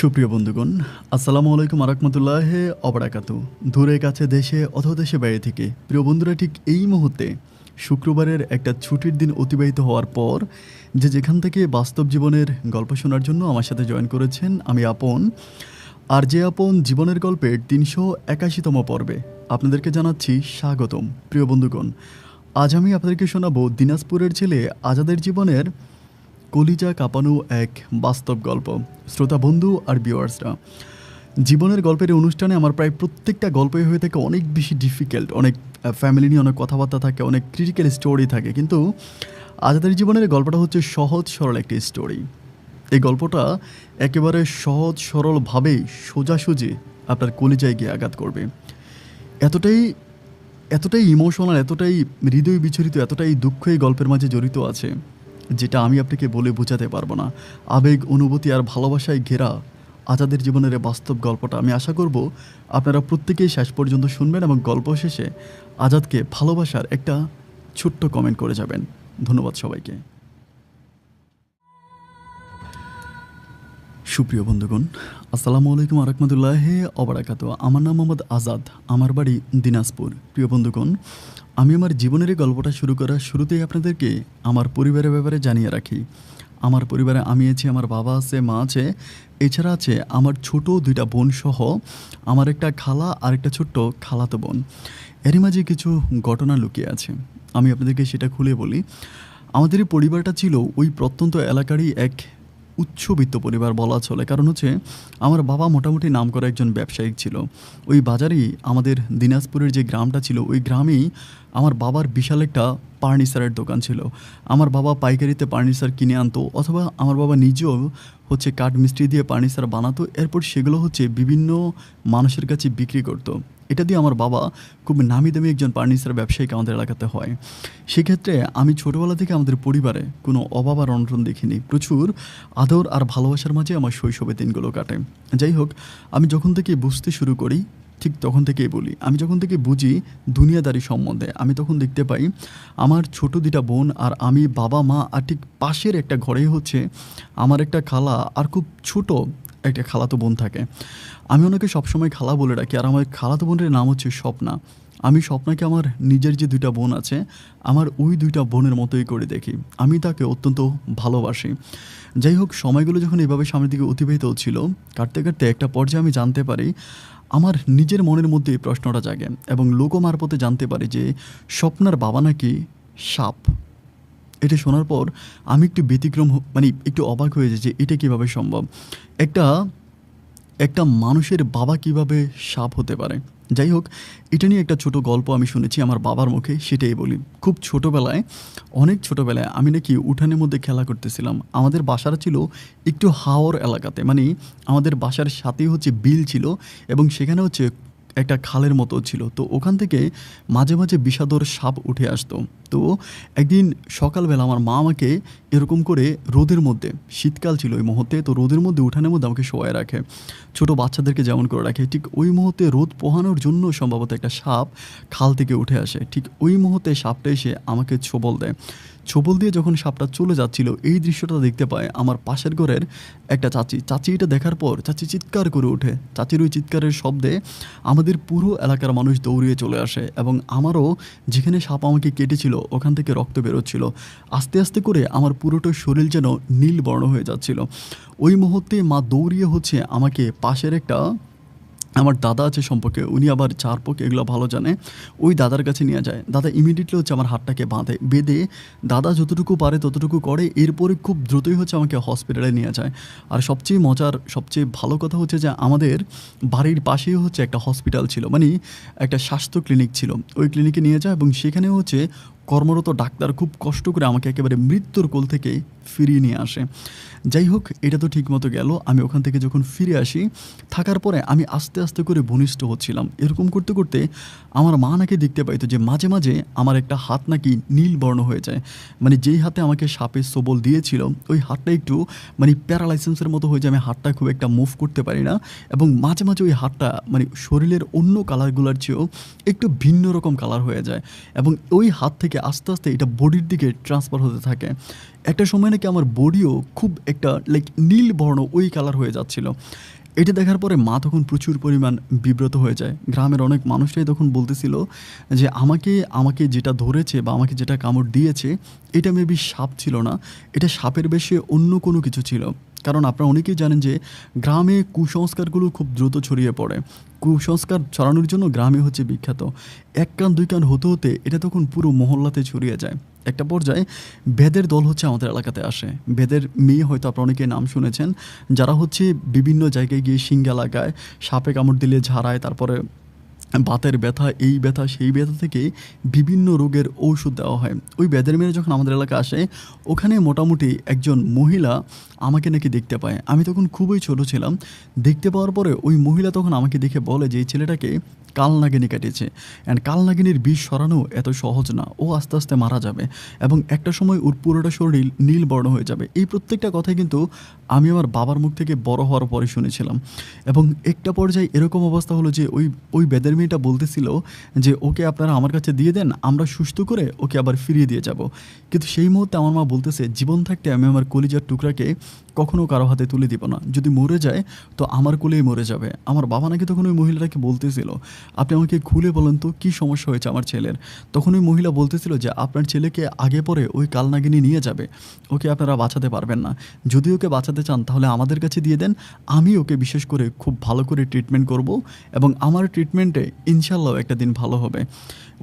সুপ্রিয় বন্ধুগণ, আসসালামু আলাইকুম আরাকমাতুল্লাহে অবরাকাতু। দূরে কাছে দেশে অথবা দেশে বাইরে থেকে প্রিয় বন্ধুরা, ঠিক এই মুহূর্তে শুক্রবারের একটা ছুটির দিন অতিবাহিত হওয়ার পর যেখান থেকে বাস্তব জীবনের গল্প শোনার জন্য আমার সাথে জয়েন করেছেন, আমি আপন। আর যে আপন জীবনের গল্পের ৩৮১তম পর্বে আপনাদেরকে জানাচ্ছি স্বাগতম। প্রিয় বন্ধুগণ, আজ আমি আপনাদেরকে শোনাবো দিনাজপুরের ছেলে আজাদের জীবনের কলিজা কাঁপানো এক বাস্তব গল্প। শ্রোতা বন্ধু আর ভিউয়ার্সরা, জীবনের গল্পের এই অনুষ্ঠানে আমার প্রায় প্রত্যেকটা গল্পই হয়ে থাকে অনেক বেশি ডিফিকাল্ট, অনেক ফ্যামিলি নিয়ে অনেক কথাবার্তা থাকে, অনেক ক্রিটিক্যাল স্টোরি থাকে, কিন্তু আজাদের জীবনের গল্পটা হচ্ছে সহজ সরল একটি স্টোরি। এই গল্পটা একেবারে সহজ সরলভাবেই সোজাসুজি আপনার কলিজায় গিয়ে আঘাত করবে। এতটাই এতটাই ইমোশনাল, এতটাই হৃদয় বিচরিত, এতটাই দুঃখ এই গল্পের মাঝে জড়িত আছে, যেটা আমি আপনাকে বলে বোঝাতে পারবো না। আবেগ, অনুভূতি আর ভালোবাসায় ঘেরা আজাদের জীবনের এই বাস্তব গল্পটা আমি আশা করব আপনারা প্রত্যেকেই শেষ পর্যন্ত শুনবেন এবং গল্প শেষে আজাদকে ভালোবাসার একটা ছোট্ট কমেন্ট করে যাবেন। ধন্যবাদ সবাইকে। সুপ্রিয় বন্ধুগণ, আসসালামু আলাইকুম আরাকমাতুল্লাহে অবরাকাতু। আমার নাম মোহাম্মদ আজাদ, আমার বাড়ি দিনাজপুর। প্রিয় বন্ধুগণ, আমি আমার জীবনের এই গল্পটা শুরু করার শুরুতেই আপনাদেরকে আমার পরিবারের ব্যাপারে জানিয়ে রাখি। আমার পরিবারে আমি আছি, আমার বাবা আছে, মা আছে, এছাড়া আছে আমার ছোট দুইটা বোন সহ আমার একটা খালা আর একটা ছোট্ট খালাতো বোন। এরই মাঝে কিছু ঘটনা লুকিয়ে আছে, আমি আপনাদেরকে সেটা খুলে বলি। আমাদের এই পরিবারটা ছিল ওই প্রত্যন্ত এলাকারই এক উচ্চবিত্ত পরিবার বলা চলে, কারণ হচ্ছে আমার বাবা মোটামুটি নামকরা একজন ব্যবসায়িক ছিল। ওই বাজারেই আমাদের দিনাজপুরের যে গ্রামটা ছিল, ওই গ্রামেই আমার বাবার বিশাল একটা ফার্নিচারের দোকান ছিল। আমার বাবা পাইকারিতে ফার্নিচার কিনে আনতো, অথবা আমার বাবা নিজেও হচ্ছে কাঠ মিস্ত্রি দিয়ে ফার্নিচার বানাতো, এরপর সেগুলো হচ্ছে বিভিন্ন মানুষের কাছে বিক্রি করতো। এটা দিয়ে আমার বাবা খুব নামি দামি একজন ফার্নিচার ব্যবসায়িক আমাদের এলাকাতে হয়। সেক্ষেত্রে আমি ছোটোবেলা থেকে আমাদের পরিবারে কোনো অভাব আর অনটন দেখিনি। প্রচুর আদর আর ভালোবাসার মাঝে আমার শৈশবের দিনগুলো কাটে। যাই হোক, আমি যখন থেকে বুঝতে শুরু করি, ঠিক তখন থেকেই বলি, আমি যখন থেকে বুঝি দুনিয়াদারি সম্বন্ধে, আমি তখন দেখতে পাই আমার ছোটো দুটা বোন আর আমি, বাবা মা, আর ঠিক পাশের একটা ঘরেই হচ্ছে আমার একটা খালা আর খুব ছোটো একটা খালাতো বোন থাকে। আমি ওনাকে সবসময় খালা বলে রাখি, আর আমার খালাতো বোনের নাম হচ্ছে স্বপ্না। আমি স্বপ্নাকে আমার নিজের যে দুইটা বোন আছে, আমার ওই দুইটা বোনের মতোই করে দেখি। আমি তাকে অত্যন্ত ভালোবাসি। যাই হোক, সময়গুলো যখন এভাবে সামনের দিকে অতিবাহিত হচ্ছিল, কাটতে কাটতে একটা পর্যায়ে আমি জানতে পারি, আমার নিজের মনের মধ্যে এই প্রশ্নটা জাগে এবং লোক মারফতে জানতে পারি যে স্বপ্নার বাবা নাকি সাপ। এটা শোনার পর আমি একটু ব্যতিক্রম, মানে একটু অবাক হয়ে যাই যে এটা কীভাবে সম্ভব। একটা একটা মানুষের বাবা কিভাবে সাপ হতে পারে। যাই হোক, এটা নিয়ে একটা ছোট গল্প আমি শুনেছি আমার বাবার মুখে, সেটাই বলি। খুব ছোটোবেলায়, অনেক ছোটোবেলায় আমি নাকি উঠানের মধ্যে খেলা করতেছিলাম। আমাদের বাসাটা ছিল একটু হাওর এলাকাতে, মানে আমাদের বাসার সাথেই হচ্ছে বিল ছিল এবং সেখানে হচ্ছে একটা খালের মতো ছিল। তো ওখান থেকে মাঝে মাঝে বিষাদর সাপ উঠে আসতো। তো একদিন সকালবেলা আমার মা আমাকে এরকম করে রোদের মধ্যে, শীতকাল ছিল ওই মুহূর্তে, তো রোদের মধ্যে উঠানের মধ্যে আমাকে শোয়ায় রাখে, ছোটো বাচ্চাদেরকে যেমন করে রাখে। ঠিক ওই মুহূর্তে রোদ পোহানোর জন্য সম্ভবত একটা সাপ খাল থেকে উঠে আসে। ঠিক ওই মুহূর্তে সাপটা এসে আমাকে ছোবল দেয়। ছোবল দিয়ে যখন সাপটা চলে যাচ্ছিল, এই দৃশ্যটা দেখতে পায় আমার পাশের ঘরের একটা চাচি। এটা দেখার পর চাচি চিৎকার করে ওঠে। চাচির ওই চিৎকারের শব্দে আমাদের পুরো এলাকার মানুষ দৌড়িয়ে চলে আসে এবং আমারও যেখানে সাপ আমাকে কেটেছিল ওখান থেকে রক্ত বেরোচ্ছিল। আস্তে আস্তে করে আমার পুরোটা শরীর যেন নীল বর্ণ হয়ে যাচ্ছিল। ওই মুহূর্তে মা দৌড়িয়ে হচ্ছে আমাকে পাশের একটা, আমার দাদা আছে সম্পর্কে, উনি আবার চারপোক এগুলো ভালো জানে, ওই দাদার কাছে নিয়ে যায়। দাদা ইমিডিয়েটলি হচ্ছে আমার হাতটাকে বেঁধে দাদা যতটুকু পারে ততটুকু করে, এরপরে খুব দ্রুতই হচ্ছে আমাকে হসপিটালে নিয়ে যায়। আর সবচেয়ে মজার, সবচেয়ে ভালো কথা হচ্ছে যে আমাদের বাড়ির পাশেই হচ্ছে একটা হসপিটাল ছিল, মানে একটা স্বাস্থ্য ক্লিনিক ছিল। ওই ক্লিনিকে নিয়ে যায় এবং সেখানে হচ্ছে কর্মরত ডাক্তার খুব কষ্ট করে আমাকে একেবারে মৃত্যুর কোল থেকে ফিরিয়ে নিয়ে আসে। যাই হোক, এটা তো ঠিক মতো গেল। আমি ওখান থেকে যখন ফিরে আসি, থাকার পরে আমি আস্তে আস্তে করে ঘনিষ্ঠ হচ্ছিলাম। এরকম করতে করতে আমার মা নাকি দেখতে পাইতো যে মাঝে মাঝে আমার একটা হাত নাকি নীল বর্ণ হয়ে যায়, মানে যেই হাতে আমাকে সাপের সবল দিয়েছিল ওই হাতটা একটু মানে প্যারালাইসিসের মতো হয়ে যায়। আমি হাতটা খুব একটা মুভ করতে পারি না এবং মাঝে মাঝে ওই হাতটা মানে শরীরের অন্য কালারগুলোর চেয়েও একটু ভিন্ন রকম কালার হয়ে যায় এবং ওই হাত থেকে আস্তে আস্তে এটা বডির দিকে ট্রান্সফার হতে থাকে। একটা সময় নাকি আমার বডিও খুব একটা লাইক নীল বর্ণ ওই কালার হয়ে যাচ্ছিল। এটা দেখার পরে মা তখন প্রচুর পরিমাণ বিব্রত হয়ে যায়। গ্রামের অনেক মানুষরাই তখন বলতেছিল যে আমাকে যেটা ধরেছে বা আমাকে যেটা কামড় দিয়েছে এটা মেবি সাপ ছিল না, এটা সাপের বেশে অন্য কোনো কিছু ছিল। কারণ আপনারা অনেকেই জানেন যে গ্রামে কুসংস্কারগুলো খুব দ্রুত ছড়িয়ে পড়ে। কুসংস্কার ছড়ানোর জন্য গ্রামে হচ্ছে বিখ্যাত। এক কান দুই কান হতে হতে এটা তখন পুরো মহল্লাতে ছড়িয়ে যায়। একটা পর্যায়ে বেদের দল হচ্ছে আমাদের এলাকাতে আসে। বেদের মেয়ে হয়তো আপনারা অনেকেই নাম শুনেছেন, যারা হচ্ছে বিভিন্ন জায়গায় গিয়ে শিঙ্গা লাগায়, সাপে কামড় দিলে ঝাড়ায়, তারপরে বাতের ব্যথা, এই ব্যথা সেই ব্যথা থেকে বিভিন্ন রোগের ঔষধ দেওয়া হয়। ওই বেদের মেয়ে যখন আমাদের এলাকা আসে, ওখানে মোটামুটি একজন মহিলা আমাকে নাকি দেখতে পায়। আমি তখন খুবই ছোট ছিলাম। দেখতে পাওয়ার পরে ওই মহিলা তখন আমাকে দেখে বলে যে এই ছেলেটাকে কালনাগিনী কাটিয়েছে, অ্যান্ড কালনাগিনীর বিষ সরানো এত সহজ না, ও আস্তে আস্তে মারা যাবে এবং একটা সময় ওর পুরোটা শরীর নীল বর্ণ হয়ে যাবে। এই প্রত্যেকটা কথাই কিন্তু আমি আমার বাবার মুখ থেকে বড় হওয়ার পরে শুনেছিলাম। এবং একটা পর্যায়ে এরকম অবস্থা হলো যে ওই বেদের মেয়েটা বলতেছিল যে ওকে আপনারা আমার কাছে দিয়ে দেন, আমরা সুস্থ করে ওকে আবার ফিরিয়ে দিয়ে যাব। কিন্তু সেই মুহূর্তে আমার মা বলতেছে জীবন থাকতে আমি আমার কলিজার টুকরাকে কখনো কারো হাতে তুলে দিব না, যদি মরে যায় তো আমার কোলেই মরে যাবে। আমার বাবা নাকি তখন ওই মহিলাটাকে বলতেছিল আপনি আমাকে খুলে বলেন তো কী সমস্যা হয়েছে আমার ছেলের। তখন ওই মহিলা বলতেছিল যে আপনার ছেলেকে আগে পরে ওই কালনাগিনী নিয়ে যাবে, ওকে আপনারা বাঁচাতে পারবেন না, যদি ওকে বাঁচাতে চান তাহলে আমাদের কাছে দিয়ে দেন, আমি ওকে বিশেষ করে খুব ভালো করে ট্রিটমেন্ট করব এবং আমার ট্রিটমেন্টে ইনশাল্লাহ একটা দিন ভালো হবে।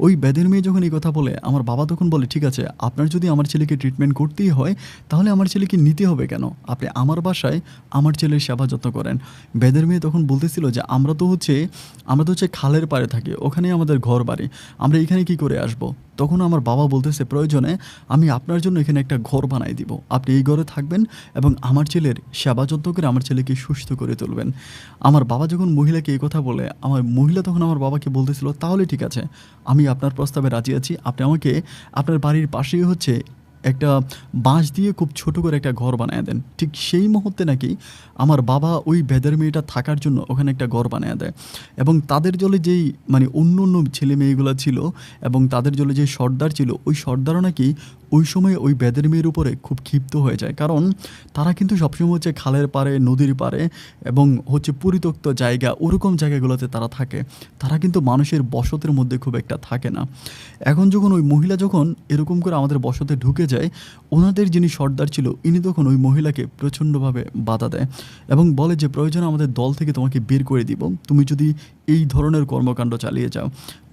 ওই বেদের মেয়ে যখন এই কথা বলে আমার বাবা তখন বলে ঠিক আছে, আপনার যদি আমার ছেলেকে ট্রিটমেন্ট করতেই হয় তাহলে আমার ছেলেকে নিতে হবে কেন, আপনি আমার বাসায় আমার ছেলের সেবা যত্ন করেন। বেদের মেয়ে তখন বলতেছিল যে আমরা তো হচ্ছে খালের পাড়ে থাকি, ওখানেই আমাদের ঘর বাড়ি, আমরা এখানে কি করে আসব। তখন আমার বাবা বলতেছে প্রয়োজনে আমি আপনার জন্য এখানে একটা ঘর বানাই দিব, আপনি এই ঘরে থাকবেন এবং আমার ছেলের সেবা যত্ন করে আমার ছেলেকে সুস্থ করে তুলবেন। আমার বাবা যখন মহিলাকে এই কথা বলে, আমার মহিলা তখন আমার বাবাকে বলতেছিল তাহলে ঠিক আছে, আমি আপনার প্রস্তাবে রাজি আছি, আপনি আমাকে আপনার বাড়ির পাশেই হচ্ছে একটা বাঁশ দিয়ে খুব ছোট করে একটা ঘর বানিয়ে দেন। ঠিক সেই মুহূর্তে নাকি আমার বাবা ওই বেদের মেয়েটা থাকার জন্য ওখানে একটা ঘর বানিয়ে দেয়। এবং তাদের জলে যেই মানে অন্য অন্য ছেলে মেয়েগুলো ছিল এবং তাদের জলে যে সর্দার ছিল, ওই সর্দারও নাকি ওই সময় ওই বেদের মেয়ের উপরে খুব ক্ষিপ্ত হয়ে যায়। কারণ তারা কিন্তু সবসময় হচ্ছে খালের পাড়ে, নদীর পাড়ে এবং হচ্ছে পরিত্যক্ত জায়গা, ওরকম জায়গাগুলোতে তারা থাকে। তারা কিন্তু মানুষের বসতের মধ্যে খুব একটা থাকে না। এখন যখন ওই মহিলা যখন এরকম করে আমাদের বসতে ঢুকে যায়, ওনাদের যিনি সর্দার ছিল ইনি তখন ওই মহিলাকে প্রচণ্ডভাবে বাধা দেয় এবং বলে যে প্রয়োজনে আমাদের দল থেকে তোমাকে বের করে দিব, তুমি যদি এই ধরনের কর্মকাণ্ড চালিয়ে যাও।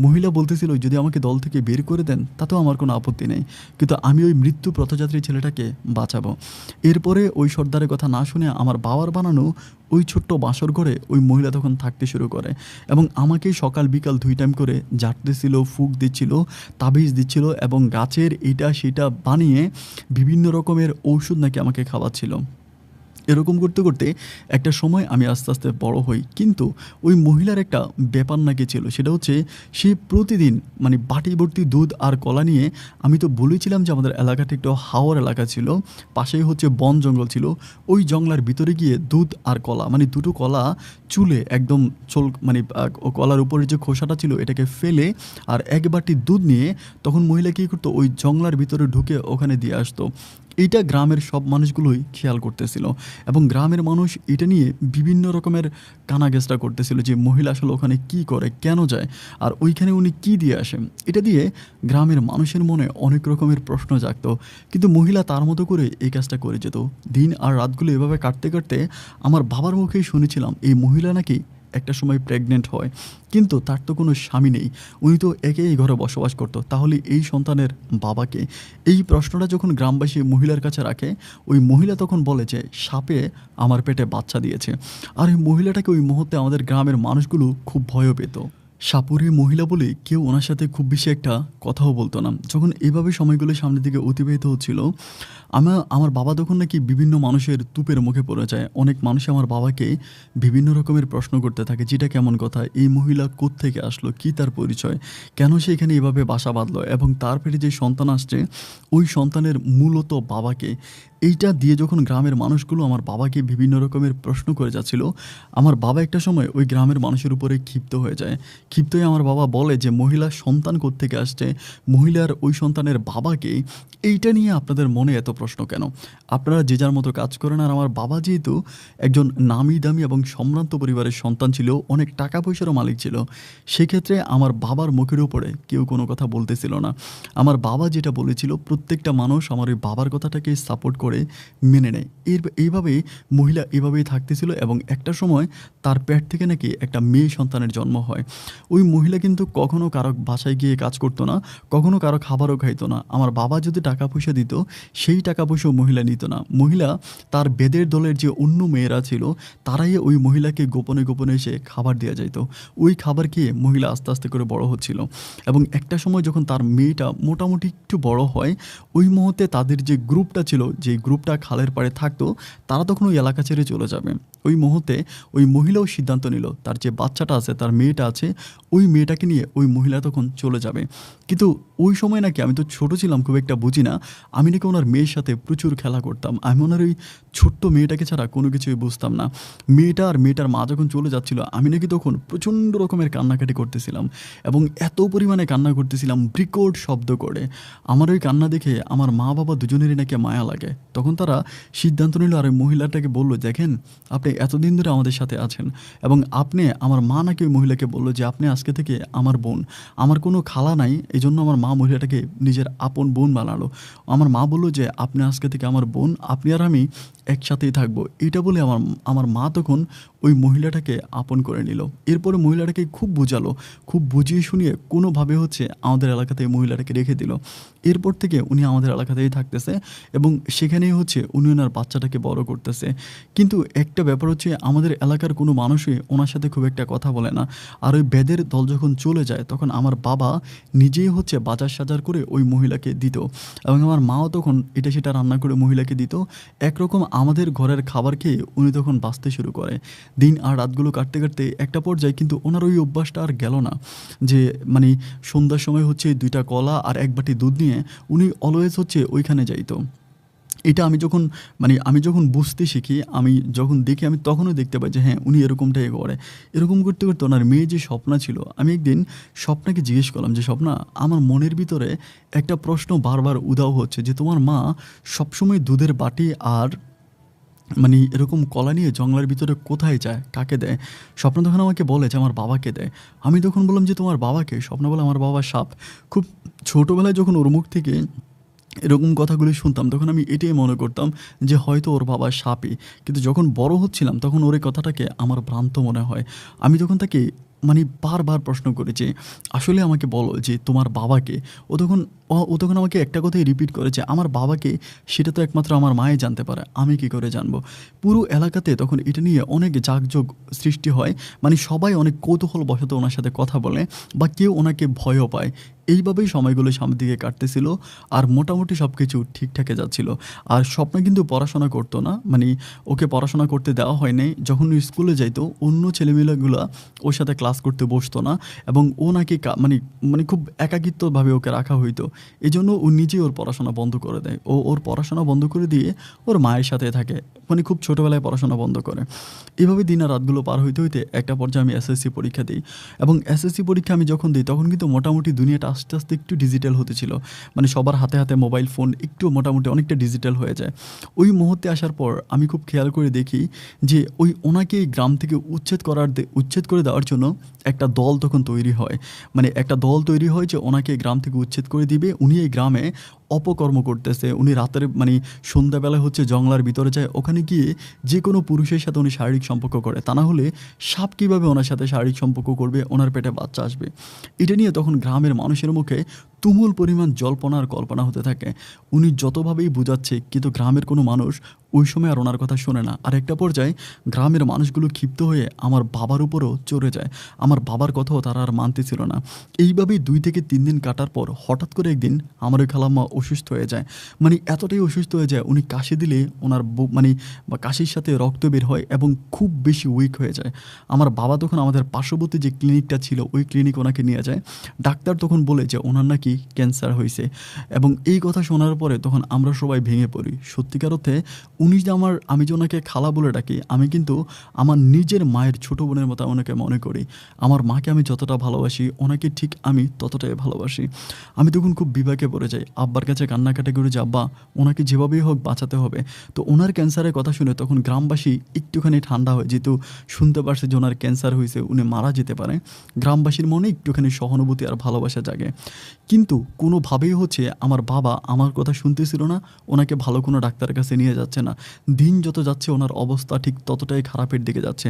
মহিলা বলতেছিল যদি আমাকে দল থেকে বের করে দেন তাতেও আমার কোনো আপত্তি নেই, কিন্তু আমি ওই মৃত্যু পথযাত্রী ছেলেটাকে বাঁচাবো। এরপরে ওই সর্দারের কথা না শুনে আমার বাবার বানানো ওই ছোট্ট বাসর ঘরে ওই মহিলা তখন থাকতে শুরু করে এবং আমাকে সকাল বিকাল 2 টাইম করে ঝাড়তেছিল, ফুঁক দিচ্ছিল, তাবিজ দিচ্ছিল এবং গাছের এটা সেটা বানিয়ে বিভিন্ন রকমের ঔষধ নাকি আমাকে খাওয়াচ্ছিল। এরকম করতে করতে একটা সময় আমি আস্তে আস্তে বড় হই। কিন্তু ওই মহিলার একটা ব্যাপার নাকি ছিল, সেটা হচ্ছে সে প্রতিদিন মানে বাটি ভর্তি দুধ আর কলা নিয়ে, আমি তো বলেছিলাম যে আমাদের এলাকাটা একটু হাওর এলাকা ছিল, পাশেই হচ্ছে বন জঙ্গল ছিল, ওই জঙ্গলার ভিতরে গিয়ে দুধ আর কলা মানে দুটো কলা চুলে একদম মানে কলার উপরে যে খোসাটা ছিল এটাকে ফেলে আর এক বাটি দুধ নিয়ে তখন মহিলা কী করতো ওই জঙ্গলার ভিতরে ঢুকে ওখানে দিয়ে আসতো। এইটা গ্রামের সব মানুষগুলোই খেয়াল করতেছিল এবং গ্রামের মানুষ এটা নিয়ে বিভিন্ন রকমের কানাঘেঁষটা করতেছিল যে মহিলা আসলে ওখানে কী করে, কেন যায় আর ওইখানে উনি কী দিয়ে আসেন। এটা দিয়ে গ্রামের মানুষের মনে অনেক রকমের প্রশ্ন জাগতো, কিন্তু মহিলা তার মতো করে এই কাজটা করে যেত। দিন আর রাতগুলো এভাবে কাটতে কাটতে আমার বাবার মুখেই শুনেছিলাম এই মহিলা নাকি একটা সময় প্রেগনেন্ট হয়, কিন্তু তার তো কোনো স্বামী নেই, উনি তো একেই ঘরে বসবাস করতো, তাহলে এই সন্তানের বাবাকে। এই প্রশ্নটা যখন গ্রামবাসী মহিলার কাছে রাখে, ওই মহিলা তখন বলে যে সাপে আমার পেটে বাচ্চা দিয়েছে। আর ওই মহিলাটাকে ওই মুহূর্তে আমাদের গ্রামের মানুষগুলো খুব ভয়ও পেত। সাপুরে মহিলা বলে কেউ ওনার সাথে খুব বেশি একটা কথাও বলতো না। যখন এভাবে সময়গুলো সামনের দিকে অতিবাহিত হচ্ছিল, আমার বাবা তখন নাকি বিভিন্ন মানুষের তুপের মুখে পড়ে যায়। অনেক মানুষ আমার বাবাকে বিভিন্ন রকমের প্রশ্ন করতে থাকে, যেটা কেমন কথা, এই মহিলা কোত্থেকে আসলো, কী তার পরিচয়, কেন সে এখানে এভাবে বাসা বাঁধলো এবং তার পেটে যে সন্তান আসছে ওই সন্তানের মূলত বাবাকে। এইটা দিয়ে যখন গ্রামের মানুষগুলো আমার বাবাকে বিভিন্ন রকমের প্রশ্ন করে যাচ্ছিল, আমার বাবা একটা সময় ওই গ্রামের মানুষের উপরে ক্ষিপ্ত হয়ে যায়। ক্ষিপ্ত হয়ে আমার বাবা বলে যে মহিলার সন্তান কোত্থেকে আসছে, মহিলার ওই সন্তানের বাবাকে, এইটা নিয়ে আপনাদের মনে এত প্রশ্ন কেন? আপনারা যে যার মতো কাজ করেন। আর আমার বাবা যেহেতু একজন নামি দামি এবং সম্ভ্রান্ত পরিবারের সন্তান ছিল, অনেক টাকা পয়সারও মালিক ছিল, সেক্ষেত্রে আমার বাবার মুখের উপরে কেউ কোনো কথা বলতেছিল না। আমার বাবা যেটা বলেছিল প্রত্যেকটা মানুষ আমার ওই বাবার কথাটাকে সাপোর্ট করে মেনে নেয়। এইভাবেই মহিলা এভাবেই থাকতেছিল এবং একটা সময় তার পেট থেকে নাকি একটা মেয়ে সন্তানের জন্ম হয়। ওই মহিলা কিন্তু কখনো কারো বাসায় গিয়ে কাজ করতো না, কখনো কারো খাবারও খাইতো না। আমার বাবা যদি টাকা পয়সা দিত, সেই টাকা পয়সাও মহিলা নিত না। মহিলা তার বেদের দলের যে অন্য মেয়েরা ছিল, তারাই ওই মহিলাকে গোপনে গোপনে এসে খাবার দেওয়া যাইতো। ওই খাবার খেয়ে মহিলা আস্তে আস্তে করে বড় হচ্ছিল এবং একটা সময় যখন তার মেয়েটা মোটামুটি একটু বড় হয়, ওই মুহূর্তে তাদের যে গ্রুপটা ছিল, যে গ্রুপটা খালের পাড়ে থাকতো, তারা তখন ওই এলাকা ছেড়ে চলে যাবে। ওই মুহূর্তে ওই মহিলাও সিদ্ধান্ত নিল তার যে বাচ্চাটা আছে, তার মেয়েটা আছে, ওই মেয়েটাকে নিয়ে ওই মহিলা তখন চলে যাবে। কিন্তু ওই সময় নাকি আমি তো ছোট ছিলাম, খুব একটা বুঝি না, আমি নাকি ওনার মেয়ের সাথে প্রচুর খেলা করতাম। আমি ওনার ওই ছোট্ট মেয়েটাকে ছাড়া কোনো কিছুই বুঝতাম না। মেয়েটা আর মেয়েটার মা যখন চলে যাচ্ছিল, আমি নাকি তখন প্রচণ্ড রকমের কান্নাকাটি করতেছিলাম এবং এত পরিমাণে কান্না করতেছিলাম বিকট শব্দ করে। আমার ওই কান্না দেখে আমার মা বাবা দুজনেরই নাকি মায়া লাগে। তখন তারা সিদ্ধান্ত নিল আর ওই মহিলাটাকে বলল, দেখেন আপনি এতদিন ধরে আমাদের সাথে আছেন এবং আপনি, আমার মা নাকি ওই মহিলাকে বলল যে আপনি আজকে থেকে আমার বোন। আমার কোনো খালা নাই, এই জন্য আমার মা মহিলাটাকে নিজের আপন বোন বানালো। আমার মা বলল যে আপনি আজকে থেকে আমার বোন, আপনি আর আমি একসাথেই থাকবো। এটা বলে আমার আমার মা তখন ওই মহিলাটাকে আপন করে নিল। এরপরে মহিলাটাকে খুব বুঝালো, খুব বুঝিয়ে শুনিয়ে কোনোভাবে হচ্ছে আমাদের এলাকাতে মহিলাটাকে রেখে দিল। এরপর থেকে উনি আমাদের এলাকাতেই থাকতেছে এবং সেখানেই হচ্ছে উনি ওনার বাচ্চাটাকে বড় করতেছে। কিন্তু একটা ব্যাপার হচ্ছে, আমাদের এলাকার কোনো মানুষই ওনার সাথে খুব একটা কথা বলে না। আর ওই বেদের দল যখন চলে যায়, তখন আমার বাবা নিজেই হচ্ছে বাজার সাজার করে ওই মহিলাকে দিত এবং আমার মাও তখন এটা সেটা রান্না করে মহিলাকে দিত। একরকম আমাদের ঘরের খাবার খেয়ে উনি তখন বাঁচতে শুরু করে। দিন আর রাতগুলো কাটতে কাটতে একটা পর্যায়ে কিন্তু ওনার ওই অভ্যাসটা আর গেল না যে মানে সন্ধ্যার সময় হচ্ছে 2টা কলা আর 1 বাটি দুধ নিয়ে উনি অলওয়েজ হচ্ছে ওইখানে যাইতো। এটা আমি যখন বুঝতে শিখি, আমি যখন দেখি, আমি তখনও দেখতে পাই যে হ্যাঁ, উনি এরকমটাই করে। এরকম করতে করতে ওনার মেয়ে যে স্বপ্না ছিল, আমি একদিন স্বপ্নাকে জিজ্ঞেস করলাম যে স্বপ্না, আমার মনের ভিতরে একটা প্রশ্ন বারবার উধাও হচ্ছে যে তোমার মা সবসময় দুধের বাটি আর এরকম কলা নিয়ে জঙ্গলের ভিতরে কোথায় যায়, কাকে দেয়? স্বপ্ন তখন আমাকে বলে যে আমার বাবাকে দেয়। আমি তখন বললাম যে তোমার বাবাকে? স্বপ্ন বলে আমার বাবা সাপ। খুব ছোটোবেলায় যখন ওর মুখ থেকে এরকম কথাগুলি শুনতাম, তখন আমি এটাই মনে করতাম যে হয়তো ওর বাবা সাপই। কিন্তু যখন বড় হচ্ছিলাম, তখন ওর এই কথাটাকে আমার ভ্রান্ত মনে হয়। আমি তখন তাকে বারবার প্রশ্ন করেছি, আসলে আমাকে বলো যে তোমার বাবাকে? ও তখন আমাকে একটা কথাই রিপিট করেছে, আমার বাবাকে? সেটা তো একমাত্র আমার মাই জানতে পারে, আমি কি করে জানবো? পুরো এলাকাতে তখন এটা নিয়ে অনেক যাকযোগ সৃষ্টি হয়। সবাই অনেক কৌতূহলবশত ওনার সাথে কথা বলে বা কেউ ওনাকে ভয়ও পায়। এইভাবেই সময়গুলো সামনের দিকে কাটতেছিল আর মোটামুটি সব কিছু ঠিকঠাকে যাচ্ছিল। আর স্বপ্ন কিন্তু পড়াশোনা করতো না, ওকে পড়াশোনা করতে দেওয়া হয় নাই। যখন ও স্কুলে যাইতো, অন্য ছেলেমেয়েগুলো ওর সাথে ক্লাস করতে বসতো না এবং ও নাকি খুব একাকিত্বভাবে ওকে রাখা হইতো। এই জন্য ও নিজেই ওর পড়াশোনা বন্ধ করে দেয়। ওর পড়াশোনা বন্ধ করে দিয়ে ওর মায়ের সাথে থাকে, খুব ছোটোবেলায় পড়াশোনা বন্ধ করে। এভাবে দিন আর রাতগুলো পার হইতে হইতে একটা পর্যায়ে আমি এসএসসি পরীক্ষা দিই এবং এসএসসি পরীক্ষা আমি যখন দিই, তখন কিন্তু মোটামুটি দুনিয়াটা আস্তে আস্তে একটু ডিজিটাল হতেছিল। সবার হাতে হাতে মোবাইল ফোন, একটু মোটামুটি অনেকটা ডিজিটাল হয়ে যায়। ওই মুহূর্তে আসার পর আমি খুব খেয়াল করে দেখি যে ওনাকে এই গ্রাম থেকে উচ্ছেদ করে দেওয়ার জন্য একটা দল তখন তৈরি হয়। একটা দল তৈরি হয় যে ওনাকে গ্রাম থেকে উচ্ছেদ করে দিবে। উনি এই গ্রামে অপকর্ম করতেছে। উনি রাতের সন্ধ্যাবেলায় হচ্ছে জঙ্গলার ভিতরে যায়, ওখানে গিয়ে যে কোনো পুরুষের সাথে উনি শারীরিক সম্পর্ক করে। তা না হলে সাপ কীভাবে ওনার সাথে শারীরিক সম্পর্ক করবে, ওনার পেটে বাচ্চা আসবে? এটা নিয়ে তখন গ্রামের মানুষের মুখে তুমুল পরিমাণ জল্পনার কল্পনা হতে থাকে। উনি যতভাবেই বুঝাচ্ছে, কিন্তু গ্রামের কোনো মানুষ ওই সময় আর ওনার কথা শোনে না। আর একটা পর্যায়ে গ্রামের মানুষগুলো ক্ষিপ্ত হয়ে আমার বাবার উপরও চড়ে যায়। আমার বাবার কথাও তারা আর মানতেছিল না। এইভাবেই 2 থেকে 3 দিন কাটার পর হঠাৎ করে একদিন আমার ওই খালাম্মা অসুস্থ হয়ে যায়। মানে এতটাই অসুস্থ হয়ে যায়, উনি কাশি দিলে ওনার মানে বা কাশির সাথে রক্ত বের হয় এবং খুব বেশি উইক হয়ে যায়। আমার বাবা তখন আমাদের পার্শ্ববর্তী যে ক্লিনিকটা ছিল ওই ক্লিনিক ওনাকে নিয়ে যায়। ডাক্তার তখন বলে যে ওনার নাকি ক্যান্সার হয়েছে, এবং এই কথা শোনার পরে তখন আমরা সবাই ভেঙে পড়ি। সত্যিকার অর্থে উনি যে আমি যে ওনাকে খালা বলে ডাকি, আমি কিন্তু আমার নিজের মায়ের ছোট বোনের মতো ওনাকে মনে করি। আমার মাকে আমি যতটা ভালোবাসি ওনাকে ঠিক আমি ততটাই ভালোবাসি। আমি তখন খুব বিপাকে পড়ে যাই, আব্বার কাছে কান্নাকাটি করে যে আব্বা ওনাকে যেভাবেই হোক বাঁচাতে হবে। তো ওনার ক্যান্সারের কথা শুনে তখন গ্রামবাসী একটুখানি ঠান্ডা হয়, যেহেতু শুনতে পারছে যে ওনার ক্যান্সার হয়েছে, উনি মারা যেতে পারে। গ্রামবাসীর মনে একটুখানি সহানুভূতি আর ভালোবাসা জাগে। কিন্তু কোনোভাবেই হচ্ছে আমার বাবা আমার কথা শুনতেছিল না, ওনাকে ভালো কোনো ডাক্তারের কাছে নিয়ে যাচ্ছে না। দিন যত যাচ্ছে ওনার অবস্থা ঠিক ততটাই খারাপের দিকে যাচ্ছে।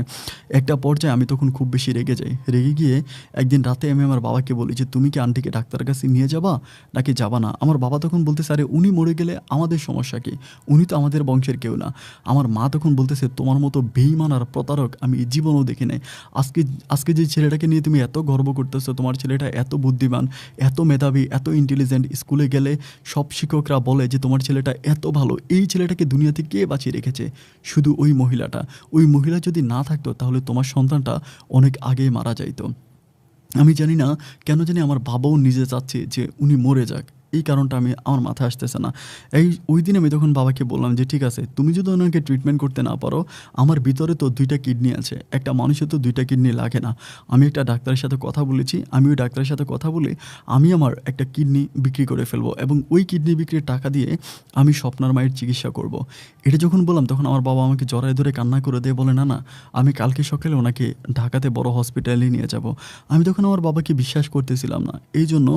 একটা পর্যায়ে আমি তখন খুব বেশি রেগে যাই। রেগে গিয়ে একদিন রাতে আমি আমার বাবাকে বলি যে তুমি কি আন্টিকে ডাক্তারের কাছে নিয়ে যাবা নাকি যাবা না? আমার বাবা তখন বলতেছে আরে উনি মরে গেলে আমাদের সমস্যা কি, উনি তো আমাদের বংশের কেউ না। আমার মা তখন বলতেছে তোমার মতো বেঈমান আর প্রতারক আমি জীবনেও দেখি নাই। আজকে আজকে যে ছেলেটাকে নিয়ে তুমি এত গর্ব করতেছো, তোমার ছেলেটা এত বুদ্ধিমান, এত মেধাবী, এত ইন্টেলিজেন্ট, স্কুলে গেলে সব শিক্ষকরা বলে যে তোমার ছেলেটা এত ভালো, এই ছেলেটাকে দুনিয়াতে কে বাঁচিয়ে রেখেছে? শুধু ওই মহিলাটা। ওই মহিলা যদি না থাকতো তাহলে তোমার সন্তানটা অনেক আগেই মারা যাইতো। আমি জানি না কেন জানি আমার বাবাও নিজে চাচ্ছে যে উনি মরে যাক, এই কারণটা আমার মাথায় আসতেছে না। ওই দিন আমি তখন বাবাকে বললাম যে ঠিক আছে, তুমি যদি ওনাকে ট্রিটমেন্ট করতে না পারো, আমার ভিতরে তো 2টা কিডনি আছে, একটা মানুষের তো 2টা কিডনি লাগে না। আমি একটা ডাক্তারের সাথে কথা বলেছি, আমি ওই ডাক্তারের সাথে কথা বলে আমি আমার একটা কিডনি বিক্রি করে ফেলবো, এবং ওই কিডনি বিক্রির টাকা দিয়ে আমি স্বপ্নার মায়ের চিকিৎসা করব। এটা যখন বললাম তখন আমার বাবা আমাকে জড়ায় ধরে কান্না করে দিয়ে বলে না না, আমি কালকে সকালে ওনাকে ঢাকাতে বড় হসপিটালে নিয়ে যাব। আমি তখন আমার বাবাকে বিশ্বাস করতেছিলাম না, এই জন্য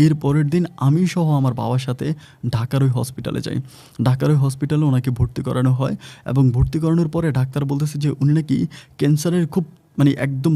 এর পরের দিন আমি সহ আমার বাবার সাথে ঢাকার ওই হসপিটালে যাই। ঢাকার ওই হসপিটালে ওনাকে ভর্তি করানো হয়, এবং ভর্তি করানোর পরে ডাক্তার বলতেছে যে উনি নাকি ক্যান্সারের খুব মানে একদম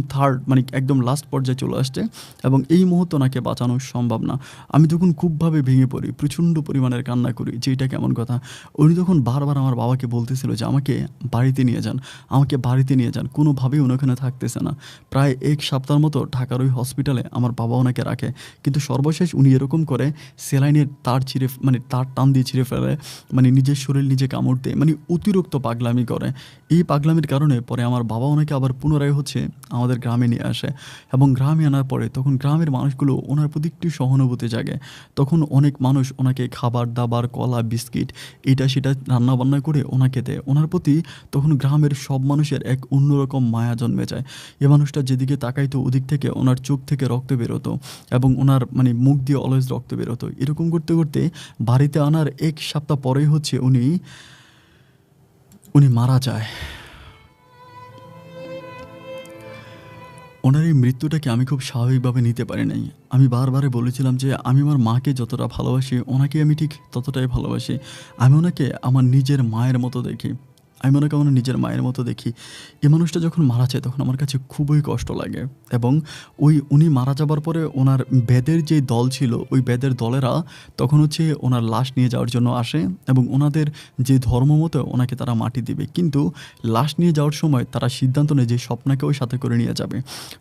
মানে একদম লাস্ট পর্যায়ে চলে আসছে, এবং এই মুহূর্তে ওনাকে বাঁচানো সম্ভব না। আমি তখন খুবভাবে ভেঙে পড়ি, প্রচণ্ড পরিমাণের কান্না করি যে এটা কেমন কথা। উনি তখন বারবার আমার বাবাকে বলতেছিল যে আমাকে বাড়িতে নিয়ে যান, আমাকে বাড়িতে নিয়ে যান, কোনোভাবেই উনি ওখানে থাকতেছে না। প্রায় 1 সপ্তাহের মতো ঢাকার ওই হসপিটালে আমার বাবা ওনাকে রাখে, কিন্তু সর্বশেষ উনি এরকম করে সেলাইনের তার ছিঁড়ে মানে তার টান দিয়ে ছিঁড়ে ফেলে, মানে নিজের শরীর নিজে কামড় দেয়, মানে অতিরিক্ত পাগলামি করে। এই পাগলামির কারণে পরে আমার বাবা ওনাকে আবার পুনরায় হচ্ছে আমাদের গ্রামে নিয়ে আসে, এবং গ্রামে আনার পরে তখন গ্রামের মানুষগুলো ওনার প্রতি একটু সহানুভূতি জাগে। তখন অনেক মানুষ ওনাকে খাবার দাবার, কলা, বিস্কিট এটা সেটা রান্নাবান্না করে ওনাকে দেয়। ওনার প্রতি তখন গ্রামের সব মানুষের এক অন্যরকম মায়া জন্মে যায়। এ মানুষটা যেদিকে তাকাইতো ওদিক থেকে ওনার চোখ থেকে রক্ত বেরোতো, এবং ওনার মানে মুখ দিয়ে অলওয়েজ রক্ত বেরোতো। এরকম করতে করতে বাড়িতে আনার 1 সপ্তাহ পরেই হচ্ছে উনি মারা যায়। ওনার এই মৃত্যুটাকে আমি খুব স্বাভাবিকভাবে নিতে পারি নাই। আমি বারবারই বলেছিলাম যে আমি আমার মাকে যতটা ভালোবাসি ওনাকে আমি ঠিক ততটাই ভালোবাসি। আমি ওনাকে আমার নিজের মায়ের মতো দেখি। আমি ওনাকে আমার নিজের মায়ের মতো দেখি। এই মানুষটা যখন মারা যায় তখন আমার কাছে খুবই কষ্ট লাগে, এবং উনি মারা যাবার পরে ওনার ব্যাদের যে দল ছিল ওই ব্যাদের দলেরা তখন হচ্ছে ওনার লাশ নিয়ে যাওয়ার জন্য আসে, এবং ওনাদের যে ধর্ম মতো ওনাকে তারা মাটি দিবে। কিন্তু লাশ নিয়ে যাওয়ার সময় তারা সিদ্ধান্ত নেয় যে স্বপ্নাকেও সাথে করে নিয়ে যাবে।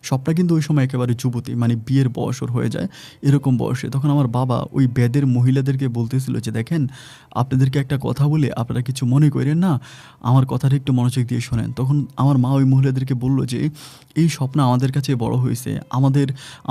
স্বপ্না কিন্তু ওই সময় একেবারে যুবতী, মানে বিয়ের বয়স ওর হয়ে যায় এরকম বয়সে। তখন আমার বাবা ওই ব্যাদের মহিলাদেরকে বলতেছিল যে দেখেন, আপনাদেরকে একটা কথা বলে আপনারা কিছু মনে করেন না, আমার কথাটা একটু মনোযোগ দিয়ে শোনেন। তখন আমার মা ওই মহিলাদেরকে বলল যে এই স্বপ্ন আমাদের কাছে বড় হয়েছে,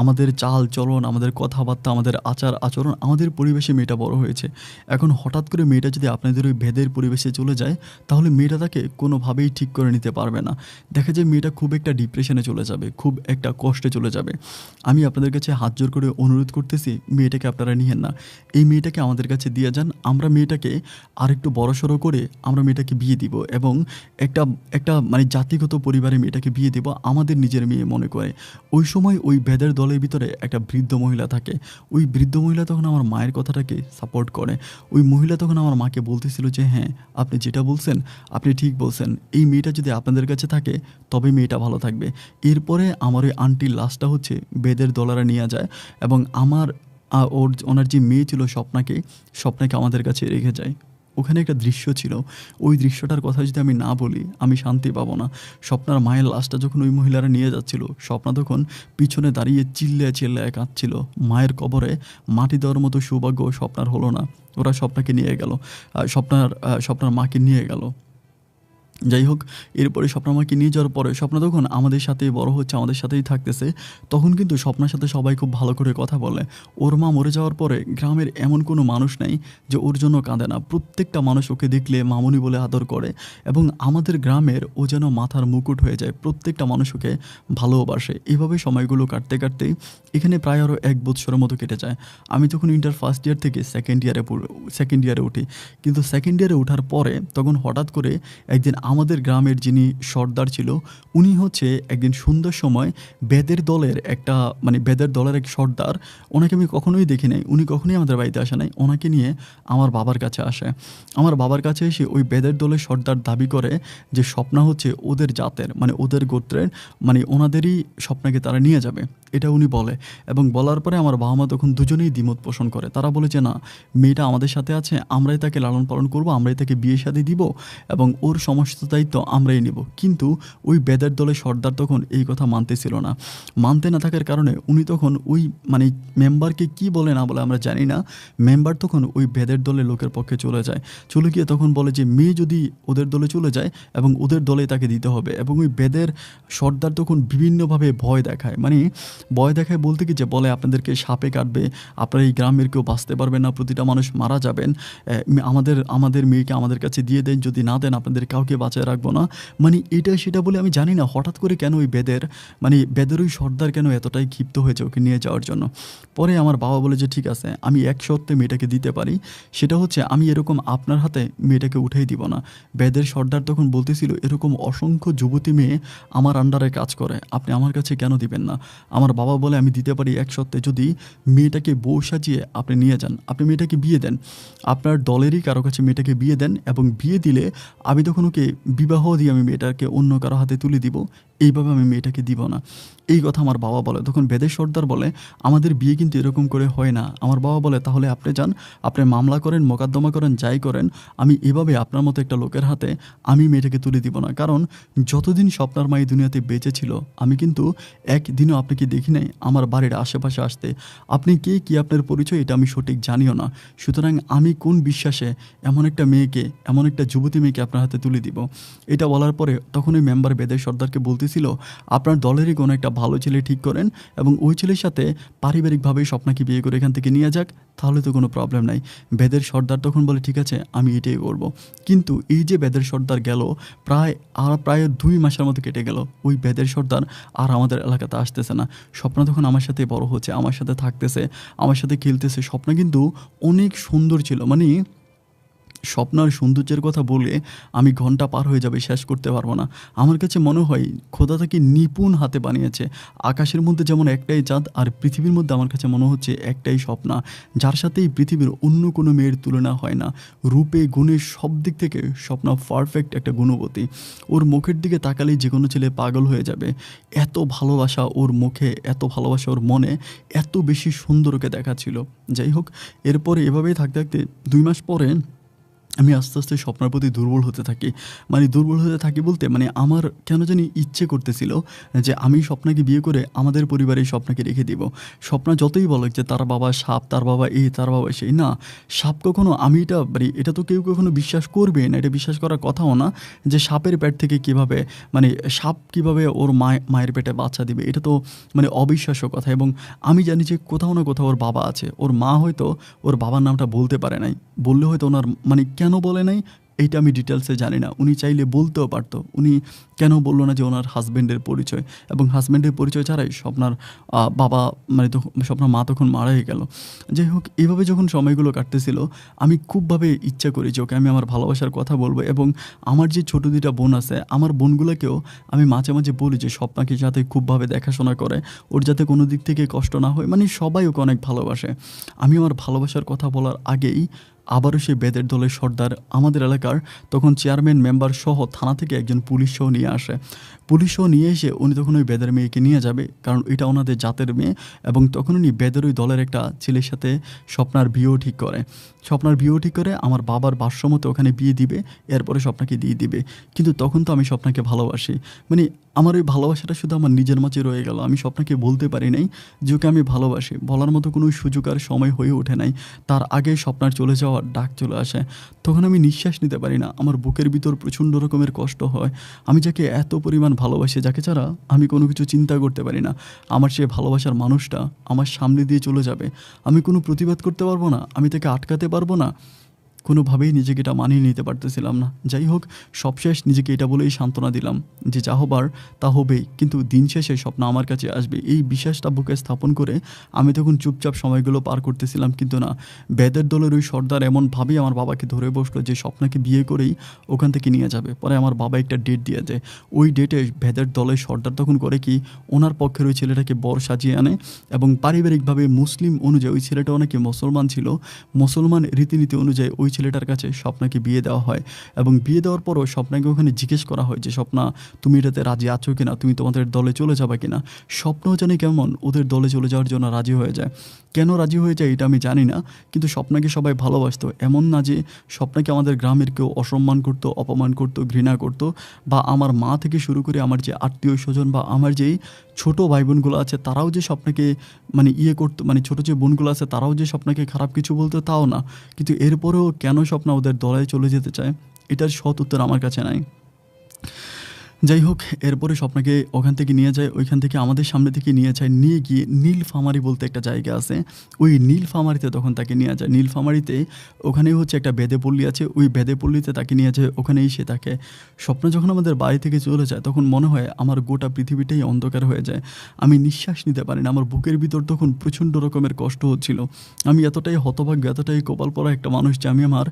আমাদের চাল চলন, আমাদের কথাবার্তা, আমাদের আচার আচরণ, আমাদের পরিবেশে মেয়েটা বড় হয়েছে। এখন হঠাৎ করে মেয়েটা যদি আপনাদের ওই ভেদের পরিবেশে চলে যায় তাহলে মেয়েটা তাকে কোনোভাবেই ঠিক করে নিতে পারবে না। দেখা যায় মেয়েটা খুব একটা ডিপ্রেশনে চলে যাবে, খুব একটা কষ্টে চলে যাবে। আমি আপনাদের কাছে হাত জোর করে অনুরোধ করতেছি, মেয়েটাকে আপনারা নিয়েন না, এই মেয়েটাকে আমাদের কাছে দিয়ে যান। আমরা মেয়েটাকে আরেকটু বড়সড় করে আমরা মেয়েটাকে বিয়ে দিব, এবং একটা মানে জাতিগত পরিবারে মেয়েটাকে বিয়ে দেব আমাদের নিজের মেয়ে মনে করে। ওই সময় ওই ভেদের দলের ভিতরে একটা বৃদ্ধ মহিলা থাকে। ওই বৃদ্ধ মহিলা তখন আমার মায়ের কথাটাকে সাপোর্ট করে। ওই মহিলা তখন আমার মাকে বলতেছিল যে হ্যাঁ, আপনি যেটা বলছেন আপনি ঠিক বলছেন, এই মেয়েটা যদি আপনাদের কাছে থাকে তবে মেয়েটা ভালো থাকবে। এরপরে আমার ওই আন্টির লাশটা হচ্ছে বেদের দলারা নিয়ে যায়, এবং ওনার যে মেয়ে ছিল স্বপ্নাকে আমাদের কাছে রেখে যায়। ওখানে একটা দৃশ্য ছিল। ওই দৃশ্যটার কথা যদি আমি না বলি আমি শান্তি পাবো না। স্বপ্নার মায়ের লাশটা যখন ওই মহিলারা নিয়ে যাচ্ছিল, স্বপ্না তখন পিছনে দাঁড়িয়ে চিল্লায়ে চিল্লায়ে কাঁদছিল। মায়ের কবরে মাটি দেওয়ার মতো সৌভাগ্য স্বপ্নার হলো না। ওরা স্বপ্নাকে নিয়ে গেল। স্বপ্নার মাকে নিয়ে গেল। যাই হোক, এরপরে স্বপ্না মাকে নিয়ে যাওয়ার পরে স্বপ্না তখন আমাদের সাথেই বড় হচ্ছে, আমাদের সাথেই থাকতেছে। তখন কিন্তু স্বপ্নার সাথে সবাই খুব ভালো করে কথা বলে। ওর মা মরে যাওয়ার পরে গ্রামের এমন কোনো মানুষ নেই যে ওর জন্য কাঁদে না। প্রত্যেকটা মানুষ ওকে দেখলে মামুনি বলে আদর করে এবং আমাদের গ্রামের ও যেন মাথার মুকুট হয়ে যায়। প্রত্যেকটা মানুষ ওকে ভালোবাসে। এভাবে সময়গুলো কাটতে কাটতেই এখানে প্রায় আরও 1 বৎসরের মতো কেটে যায়। আমি তখন ইন্টার ফার্স্ট ইয়ার থেকে সেকেন্ড ইয়ারে উঠি। কিন্তু সেকেন্ড ইয়ারে ওঠার পরে তখন হঠাৎ করে একদিন আমাদের গ্রামের যিনি সর্দার ছিল, উনি হচ্ছে একদিন সন্ধ্যার সময় বেদের দলের এক সর্দার, ওনাকে আমি কখনোই দেখি নাই, উনি কখনোই আমাদের বাড়িতে আসে নাই, ওনাকে নিয়ে আমার বাবার কাছে আসে। আমার বাবার কাছে এসে ওই বেদের দলের সর্দার দাবি করে যে স্বপ্না হচ্ছে ওদের জাতের, মানে ওদের গোত্রের, মানে ওনাদেরই স্বপ্নাকে তারা নিয়ে যাবে, এটা উনি বলে। এবং বলার পরে আমার বাবা মা তখন দুজনেই দ্বিমত পোষণ করে। তারা বলে যে না, মেয়েটা আমাদের সাথে আছে, আমরাই তাকে লালন পালন করবো, আমরাই তাকে বিয়ে শাদী দিব এবং ওর সমস্ত দায়িত্ব আমরাই নেব। কিন্তু ওই বেদের দলের সর্দার তখন এই কথা মানতেছিল না। মানতে না থাকার কারণে উনি তখন ওই মেম্বারকে কি বলে না বলে আমরা জানি না, মেম্বার তখন ওই বেদের দলের লোকের পক্ষে চলে গিয়ে তখন বলে যে মেয়ে যদি ওদের দলে চলে যায় এবং ওদের দলে তাকে দিতে হবে। এবং ওই বেদের সর্দার তখন বিভিন্নভাবে ভয় দেখায়, ভয় দেখায় বলতে কি যে বলে আপনাদেরকে সাপে কাটবে, আপনারা এই গ্রামের কেউ বাঁচতে পারবেন না, প্রতিটা মানুষ মারা যাবেন, আমাদের মেয়েকে আমাদের কাছে দিয়ে দেন, যদি না দেন আপনাদের কাউকে বাঁচায় রাখবো না। এটা সেটা বলে আমি জানি না হঠাৎ করে কেন ওই বেদের ওই সর্দার কেন এতটাই ক্ষিপ্ত হয়েছে ওকে নিয়ে যাওয়ার জন্য। পরে আমার বাবা বলে যে ঠিক আছে, আমি এক শর্তে মেয়েটাকে দিতে পারি, সেটা হচ্ছে আমি এরকম আপনার হাতে মেয়েটাকে উঠাই দিব না। বেদের সর্দার তখন বলতেছিল এরকম অসংখ্য যুবতী মেয়ে আমার আন্ডারে কাজ করে, আপনি আমার কাছে কেন দিবেন না? আমার বাবা বলে আমি দিতে পারি এক শর্তে, যদি মেয়েটাকে বউ সাজিয়ে আপনি নিয়ে যান, আপনি মেয়েটাকে বিয়ে দেন, আপনার দলেরই কারো কাছে মেয়েটাকে বিয়ে দেন এবং বিয়ে দিলে আমি তখন ওকে বিবাহ দিয়ে আমি মেয়েটাকে অন্য কারো হাতে তুলে দিব, এইভাবে আমি মেয়েটাকে দিব না। এই কথা আমার বাবা বলে। তখন বেদের সর্দার বলে আমাদের বিয়ে কিন্তু এরকম করে হয় না। আমার বাবা বলে তাহলে আপনি যান, আপনি মামলা করেন, মোকদ্দমা করেন, যাই করেন, আমি এভাবে আপনার মতো একটা লোকের হাতে আমি মেয়েটাকে তুলে দিব না। কারণ যতদিন স্বপ্নার মা এই দুনিয়াতে বেঁচে ছিল আমি কিন্তু একদিনও আপনাকে দেখি নাই আমার বাড়ির আশেপাশে আসতে। আপনি কে, কি আপনার পরিচয় এটা আমি সঠিক জানিও না। সুতরাং আমি কোন বিশ্বাসে এমন একটা যুবতী মেয়েকে আপনার হাতে তুলে দিব? এটা বলার পরে তখন ওই মেম্বার বেদের সর্দারকে বলতেছিল আপনার দলেরই কোনো একটা ভালো ছেলে ঠিক করেন এবং ওই ছেলের সাথে পারিবারিকভাবেই স্বপ্নাকে বিয়ে করে এখান থেকে নিয়ে যাক, তাহলে তো কোনো প্রবলেম নাই। বেদের সর্দার তখন বলে ঠিক আছে, আমি এটাই করব। কিন্তু এই যে বেদের সর্দার গেল, প্রায় 2 মাসের মতো কেটে গেল, ওই বেদের সর্দার আর আমাদের এলাকাতে আসতেছে না। স্বপ্না তখন আমার সাথে বড় হচ্ছে, আমার সাথে থাকতেছে, আমার সাথে খেলতেছে। স্বপ্না কিন্তু অনেক সুন্দর ছিল, স্বপ্নার সৌন্দর্যের কথা বলে আমি ঘন্টা পার হয়ে যাবে, শেষ করতে পারবো না। আমার কাছে মনে হয় খোদা তাকে নিপুণ হাতে বানিয়েছে। আকাশের মধ্যে যেমন একটাই চাঁদ, আর পৃথিবীর মধ্যে আমার কাছে মনে হচ্ছে একটাই স্বপ্না, যার সাথে এই পৃথিবীর অন্য কোনো মেয়ের তুলনা হয় না। রূপে গুণে সব দিক থেকে স্বপ্না পারফেক্ট একটা গুণবতী। ওর মুখের দিকে তাকালেই যে কোনো ছেলে পাগল হয়ে যাবে। এত ভালোবাসা ওর মুখে, এত ভালোবাসা ওর মনে, এত বেশি সুন্দর ওকে দেখাচ্ছিল। যাই হোক, এরপরে এভাবেই থাকতে থাকতে 2 মাস পরে আমি আস্তে আস্তে স্বপ্নার প্রতি দুর্বল হতে থাকি বলতে আমার কেন জানি ইচ্ছে করতেছিল যে আমি স্বপ্নাকে বিয়ে করে আমাদের পরিবারে স্বপ্নাকে রেখে দিব। স্বপ্না যতই বলে যে তার বাবা সাপ, তার বাবা এই, তার বাবা সেই, না, সাপ কখনো, আমি এটা তো কেউ কখনো বিশ্বাস করবে না, এটা বিশ্বাস করার কথাও না যে সাপের পেট থেকে কীভাবে সাপ কীভাবে ওর মায়ের পেটে বাচ্চা দিবে, এটা তো অবিশ্বাস্য কথা। এবং আমি জানি যে কোথাও না কোথাও ওর বাবা আছে, ওর মা হয়তো ওর বাবার নামটা বলতে পারে নাই, বললে হয়তো ওনার কেন বলে নাই এইটা আমি ডিটেলসে জানি না। উনি চাইলে বলতেও পারতো, উনি কেন বললো না যে ওনার হাজব্যান্ডের পরিচয়, এবং হাজব্যান্ডের পরিচয় ছাড়াই স্বপ্নার বাবা স্বপ্নার মা তখন মারাই গেল। যাই হোক, এইভাবে যখন সময়গুলো কাটতেছিল আমি খুবভাবে ইচ্ছা করি যে ওকে আমি আমার ভালোবাসার কথা বলবো। এবং আমার যে ছোটো 2টা বোন আছে, আমার বোনগুলোকেও আমি মাঝে মাঝে বলি যে স্বপ্নাকে যাতে খুবভাবে দেখাশোনা করে, ওর যাতে কোনো দিক থেকে কষ্ট না হয়, সবাই ওকে অনেক ভালোবাসে। আমি আমার ভালোবাসার কথা বলার আগেই আবারও সেই বেদের দলের সর্দার আমাদের এলাকার তখন চেয়ারম্যান মেম্বার সহ থানা থেকে একজন পুলিশ সহ নিয়ে আসে। পুলিশ সহ নিয়ে এসে উনি তখন ওই বেদের মেয়েকে নিয়ে যাবে, কারণ এটা ওনাদের জাতের মেয়ে। এবং তখন উনি বেদের ওই দলের একটা ছেলের সাথে স্বপ্নার বিয়েও ঠিক করে। আমার বাবার ভাষ্যমতে ওখানে বিয়ে দিবে, এরপরে স্বপ্নাকে দিয়ে দিবে। কিন্তু তখন তো আমি স্বপ্নাকে ভালোবাসি, মানে আমার ওই ভালোবাসাটা শুধু আমার নিজের মাঝে রয়ে গেল। আমি স্বপ্নাকে বলতে পারি নাই যে ওকে আমি ভালোবাসি, বলার মতো কোনো সুযোগ আর সময় হয়ে ওঠে নাই। তার আগে স্বপ্নার চলে যাওয়ার ডাক চলে আসে। তখন আমি নিঃশ্বাস নিতে পারি না, আমার বুকের ভিতর প্রচণ্ড রকমের কষ্ট হয়। আমি যাকে এত পরিমাণ ভালোবাসি, যাকে ছাড়া আমি কোনো কিছু চিন্তা করতে পারি না, আমার সে ভালোবাসার মানুষটা আমার সামনে দিয়ে চলে যাবে। আমি কোনো প্রতিবাদ করতে পারবো না, আমি তাকে আটকাতে পারবো না। কোনোভাবেই নিজেকে এটা মানিয়ে নিতে পারতেছিলাম না। যাই হোক, সবশেষ নিজেকে এটা বলেই সান্ত্বনা দিলাম যে যা হবার তা হবেই, কিন্তু দিন শেষে স্বপ্ন আমার কাছে আসবে, এই বিশ্বাসটা বুকে স্থাপন করে আমি তখন চুপচাপ সময়গুলো পার করতেছিলাম। কিন্তু না, বেদের দলের ওই সর্দার এমনভাবেই আমার বাবাকে ধরে বসলো যে স্বপ্নাকে বিয়ে করেই ওখান থেকে নিয়ে যাবে। পরে আমার বাবা একটা ডেট দিয়ে দেয়। ওই ডেটে বেদের দলের সর্দার তখন করে কি, ওনার পক্ষের ওই ছেলেটাকে বর সাজিয়ে আনে এবং পারিবারিকভাবে মুসলিম অনুযায়ী, ওই ছেলেটা অনেকে মুসলমান ছিল, মুসলমান রীতিনীতি অনুযায়ী ওই ছেলেটার কাছে স্বপ্নাকে বিয়ে দেওয়া হয়। এবং বিয়ে দেওয়ার পরও স্বপ্নাকে ওখানে জিজ্ঞেস করা হয় যে স্বপ্না, তুমি এটাতে রাজি আছো কিনা, তুমি তোমাদের দলে চলে যাবে কিনা। স্বপ্নও জানি কেমন ওদের দলে চলে যাওয়ার জন্য রাজি হয়ে যায়। কেন রাজি হয়ে যায় এটা আমি জানি না, কিন্তু স্বপ্নাকে সবাই ভালোবাসতো। এমন না যে স্বপ্নাকে আমাদের গ্রামের কেউ অসম্মান করতো, অপমান করতো, ঘৃণা করতো, বা আমার মা থেকে শুরু করে আমার যে আত্মীয় স্বজন বা আমার যেই ছোটো ভাই বোনগুলো আছে তারাও যে স্বপ্নাকে মানে করতো, মানে ছোটো যে বোনগুলো আছে তারাও যে স্বপ্নাকে খারাপ কিছু বলতো তাও না। কিন্তু এরপরেও কেন স্বপ্না ওদের দলে চলে যেতে চায়, এটার সৎ উত্তর আমার কাছে নাই। যাই হোক, এরপরে স্বপ্নাকে ওখান থেকে নিয়ে যায়, ওইখান থেকে আমাদের সামনে থেকে নিয়ে যায়, নিয়ে গিয়ে নীলফামারি বলতে একটা জায়গা আছে, ওই নীলফামারিতে তখন তাকে নিয়ে যায়। নীলফামারিতে ওখানেই হচ্ছে একটা বেদেপল্লী আছে, ওই বেদেপল্লীতে তাকে নিয়ে যায়, ওখানেই সে থাকে। স্বপ্ন যখন আমাদের বাড়ি থেকে চলে যায় তখন মনে হয় আমার গোটা পৃথিবীটাই অন্ধকার হয়ে যায়। আমি নিঃশ্বাস নিতে পারি না, আমার বুকের ভিতর তখন প্রচণ্ড রকমের কষ্ট হচ্ছিল। আমি এতটাই হতভাগ্য, এতটাই কপাল পড়া একটা মানুষ যে আমি আমার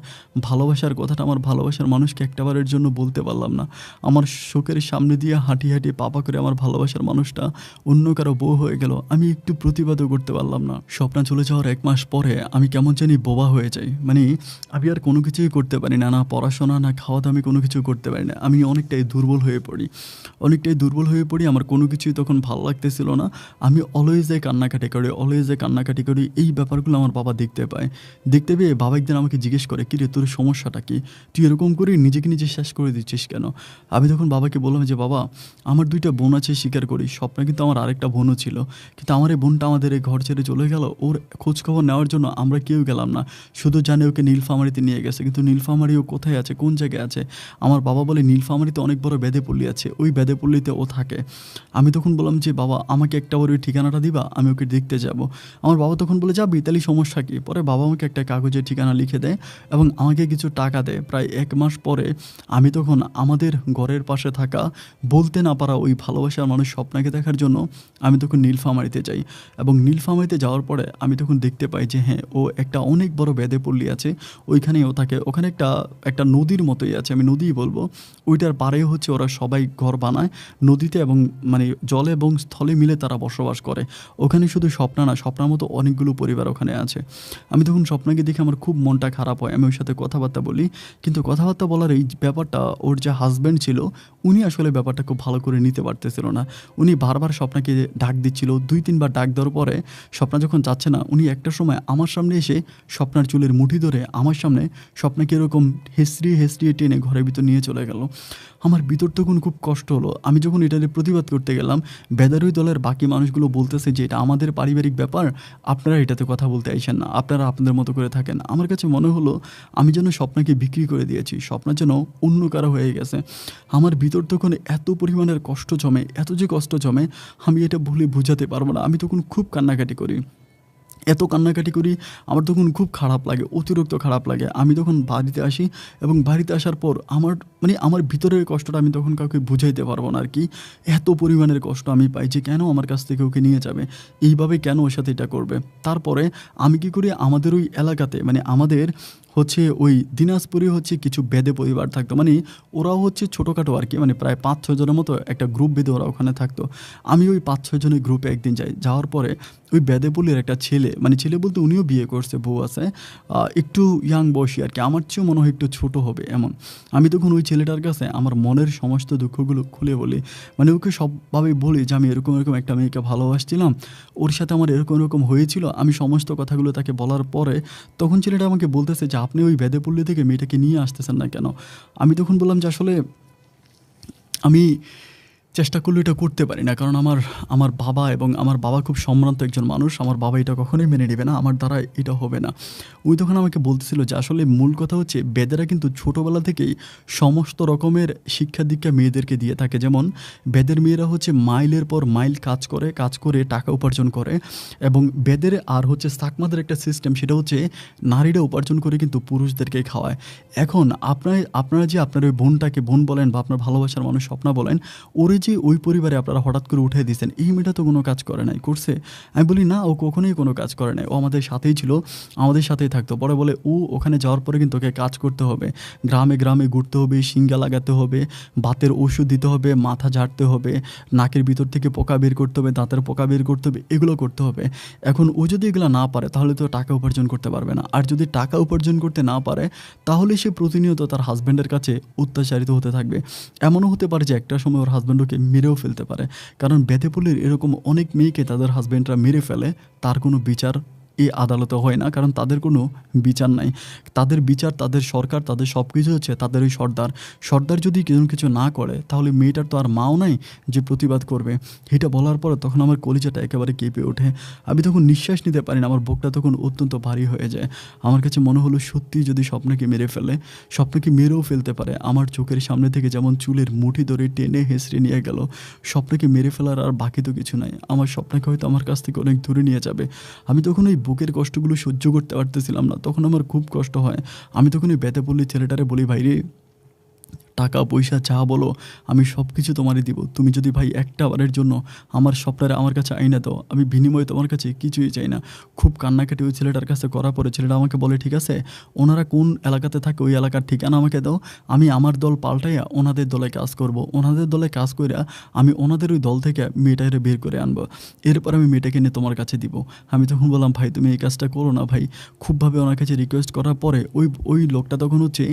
ভালোবাসার কথাটা আমার ভালোবাসার মানুষকে একটাবারের জন্য বলতে পারলাম না। আমার শোকের সামনে দিয়ে হাঁটি হাঁটি পাপা করে আমার ভালোবাসার মানুষটা অন্য কারো বউ হয়ে গেল, আমি একটু প্রতিবাদও করতে পারলাম না। স্বপ্না চলে যাওয়ার 1 মাস পরে আমি কেমন জানি বোবা হয়ে যাই, মানে আমি আর কোনো কিছুই করতে পারি না, না পড়াশোনা না খাওয়া দাওয়া, আমি কোনো কিছু করতে পারি না। আমি অনেকটাই দুর্বল হয়ে পড়ি, আমার কোনো কিছুই তখন ভালো লাগতেছিল না। আমি অলওয়েজে কান্নাকাটি করি। এই ব্যাপারগুলো আমার বাবা দেখতে পেয়ে বাবা একদিন আমাকে জিজ্ঞেস করে, কিরে তোর সমস্যাটা কি, তুই এরকম করে নিজেকে নিজে শেষ করে দিচ্ছিস কেন। আমি তখন বাবাকে বললাম যে বাবা, আমার 2টা বোন আছে, স্বীকার করি, স্বপ্না কিন্তু আমার আরেকটা বোনও ছিল, কিন্তু আমার এই বোনটা আমাদের এই ঘর ছেড়ে চলে গেল, ওর খোঁজখবর নেওয়ার জন্য আমরা কেউ গেলাম না, শুধু জানি ওকে নীলফামারিতে নিয়ে গেছে। কিন্তু নীলফামারি ও কোথায় আছে, কোন জায়গায় আছে? আমার বাবা বলে নীলফামারিতে অনেক বড় বেদেপল্লী আছে, ওই বেদেপল্লীতে ও থাকে। আমি তখন বললাম যে বাবা, আমাকে একটা ওর ওই ঠিকানাটা দিবা, আমি ওকে দেখতে যাব। আমার বাবা তখন বলে, যাবি, তাহলে সমস্যা কী? পরে বাবা আমাকে একটা কাগজের ঠিকানা লিখে দেয় এবং আমাকে কিছু টাকা দেয়। প্রায় 1 মাস পরে আমি তখন আমাদের ঘরের পাশে থাকা, বলতে না পারা ওই ভালোবাসার মানুষ স্বপ্নাকে দেখার জন্য আমি তখন নীলফামারিতে যাই। এবং নীলফামারিতে যাওয়ার পরে আমি তখন দেখতে পাই যে হ্যাঁ, ও একটা অনেক বড় বেদেপল্লী আছে, ওইখানেই ও থাকে। ওখানে একটা নদীর মতোই আছে, আমি নদীই বলবো। ওইটার পাড়ে হচ্ছে ওরা সবাই ঘর বানায় নদীতে, এবং মানে জলে এবং স্থলে মিলে তারা বসবাস করে। ওখানে শুধু স্বপ্না না, স্বপ্নার মতো অনেকগুলো পরিবার ওখানে আছে। আমি তখন স্বপ্নাকে দেখে আমার খুব মনটা খারাপ হয়, আমি ওর সাথে কথাবার্তা বলি। কিন্তু কথাবার্তা বলার এই ব্যাপারটা, ওর যে হাজব্যান্ড ছিল উনি আসলে ব্যাপারটা খুব ভালো করে নিতে পারতেছিল না। উনি বারবার স্বপ্নাকে ডাক দিচ্ছিল, 2-3 বার ডাক দেওয়ার পরে স্বপ্না যখন যাচ্ছে না, উনি একটা সময় আমার সামনে এসে স্বপ্নার চুলের মুঠি ধরে আমার সামনে স্বপ্নাকে এরকম হেসড়িয়ে টেনে ঘরের ভিতর নিয়ে চলে গেল। আমার ভিতর তখন খুব কষ্ট হলো। আমি যখন এটার প্রতিবাদ করতে গেলাম, বেদারুই দলের বাকি মানুষগুলো বলতেছে যে এটা আমাদের পারিবারিক ব্যাপার, আপনারা এটাতে কথা বলতে আইসেন না, আপনারা আপনাদের মতো করে থাকেন। আমার কাছে মনে হলো আমি যেন স্বপ্নাকে বিক্রি করে দিয়েছি, স্বপ্না যেন অন্য কারো হয়ে গেছে। আমার ভিতর তখন এত পরিমাণের কষ্ট জমে, এত যে কষ্ট জমে আমি এটা বলে বোঝাতে পারবো না। আমি তখন খুব কান্নাকাটি করি, আমার তখন খুব খারাপ লাগে, অতিরিক্ত খারাপ লাগে। আমি তখন বাড়িতে আসি এবং বাড়িতে আসার পর আমার ভিতরের কষ্টটা আমি তখন কাউকে বুঝাইতে পারবো না আর কি। এত পরিমাণের কষ্ট আমি পাই যে কেন আমার কাছ থেকে ওকে নিয়ে যাবে, এইভাবে কেন ওর সাথে এটা করবে। তারপরে আমি কি করি, আমাদের ওই এলাকাতে, মানে আমাদের হচ্ছে ওই দিনাজপুরে হচ্ছে কিছু বেদে পরিবার থাকতো, মানে ওরাও হচ্ছে ছোটোখাটো আর কি, মানে প্রায় 5-6 জনের মতো একটা গ্রুপ বেঁধে ওরা ওখানে থাকতো। আমি ওই 5-6 জনের গ্রুপে একদিন যাই, যাওয়ার পরে ওই বেদেপুলের একটা ছেলে, মানে ছেলে বলতে উনিও বিয়ে করছে, বউ আছে, একটু ইয়াং বয়সী আর কি, আমার চেয়েও মনে হয় একটু ছোটো হবে এমন। আমি তখন ওই ছেলেটার কাছে আমার মনের সমস্ত দুঃখগুলো খুলে বলি, মানে ওকে সবভাবে বলি যে আমি এরকম এরকম একটা মেয়েকে ভালোবাসছিলাম, ওর সাথে আমার এরকম এরকম হয়েছিল, আমি সমস্ত কথাগুলো তাকে বলার পরে তখন ছেলেটা আমাকে বলতেছে যে আপনি ওই বেদেপল্লী থেকে মেয়েটাকে নিয়ে আসতেছেন না কেন? আমি তখন বললাম যে আসলে আমি চেষ্টা করলেও এটা করতে পারি না, কারণ আমার আমার বাবা এবং আমার বাবা খুব সম্ভ্রান্ত একজন মানুষ, আমার বাবা এটা কখনোই মেনে নেবে না, আমার দ্বারা এটা হবে না। ওই তখন আমাকে বলতেছিল যে আসলে মূল কথা হচ্ছে বেদেরা কিন্তু ছোটোবেলা থেকেই সমস্ত রকমের শিক্ষা দীক্ষা মেয়েদেরকে দিয়ে থাকে। যেমন বেদের মেয়েরা হচ্ছে মাইলের পর মাইল কাজ করে টাকা উপার্জন করে, এবং বেদের আর হচ্ছে সাকমাদের একটা সিস্টেম, সেটা হচ্ছে নারীরা উপার্জন করে কিন্তু পুরুষদেরকে খাওয়ায়। এখন আপনারা যে আপনার ওই বোনটাকে বোন বলেন বা আপনার ভালোবাসার মানুষ স্বপ্না বলেন, ওরে যে ওই পরিবারে আপনারা হঠাৎ করে উঠে দিয়েছেন, এই মেয়েটা তো কোনো কাজ করে নাই, করছে? আমি বলি না, ও কখনোই কোনো কাজ করে নাই, ও আমাদের সাথেই ছিল, আমাদের সাথেই থাকতো। পরে বলে ও ওখানে যাওয়ার পরে কিন্তু ওকে কাজ করতে হবে, গ্রামে গ্রামে ঘুরতে হবে, শিঙ্গা লাগাতে হবে, বাতের ওষুধ দিতে হবে, মাথা ঝাড়তে হবে, নাকের ভিতর থেকে পোকা বের করতে হবে, দাঁতের পোকা বের করতে হবে, এগুলো করতে হবে। এখন ও যদি এগুলো না পারে তাহলে তো টাকা উপার্জন করতে পারবে না, আর যদি টাকা উপার্জন করতে না পারে তাহলে সে প্রতিনিয়ত তার হাজব্যান্ডের কাছে অত্যাচারিত হতে থাকবে। এমনও হতে পারে যে একটা সময় ওর হাজব্যান্ড ওকে মেরেও ফেলতে পারে, কারণ বেদেপুলের এরকম অনেক মেয়েকে তাদের হাজব্যান্ডরা মেরে ফেলে, তার কোনো বিচার এই আদালতে হয় না, কারণ তাদের কোনো বিচার নাই। তাদের বিচার, তাদের সরকার, তাদের সব কিছু হচ্ছে তাদের ওই সর্দার যদি কিছু না করে তাহলে মেয়েটার তো আর মাও নাই যে প্রতিবাদ করবে। এটা বলার পরে তখন আমার কলিজাটা একেবারে কেঁপে ওঠে, আমি তখন নিঃশ্বাস নিতে পারি না, আমার বুকটা তখন অত্যন্ত ভারী হয়ে যায়। আমার কাছে মনে হলো সত্যি যদি স্বপ্নকে মেরে ফেলে, স্বপ্নকে মেরেও ফেলতে পারে। আমার চোখের সামনে থেকে যেমন চুলের মুঠি ধরে টেনে হেঁচড়ে নিয়ে গেল, স্বপ্নকে মেরে ফেলার আর বাকি তো কিছু নাই, আমার স্বপ্নকে হয়তো আমার কাছ থেকে অনেক দূরে নিয়ে যাবে। আমি তখন ওই বুকের কষ্টগুলো সহ্য করতে পারতেছিলাম না, তখন আমার খুব কষ্ট হয়। আমি তখন ওই বেদেপল্লী ছেলেটারে বলি, ভাই রে, টাকা পয়সা যা বলো আমি সব কিছু তোমারই দিব, তুমি যদি ভাই একটা বারের জন্য আমার স্বপ্নরে আমার কাছে আইনা দাও, আমি বিনিময়ে তোমার কাছে কিছুই চাই না। খুব কান্নাকাটি ওই ছেলেটার কাছে করার পরে ছেলেটা আমাকে বলে, ঠিক আছে, ওনারা কোন এলাকাতে থাকে ওই এলাকার ঠিকানা আমাকে দাও, আমি আমার দল পাল্টাইয়া ওনাদের দলে কাজ করব, ওনাদের দলে কাজ কইরা আমি ওনাদের ওই দল থেকে মেয়েটারে বের করে আনবো, এরপর আমি মেয়েটাকে নিয়ে তোমার কাছে দিব। আমি তখন বললাম, ভাই তুমি এই কাজটা করো না ভাই। খুবভাবে ওনার কাছে রিকোয়েস্ট করার পরে ওই লোকটা তখন হচ্ছে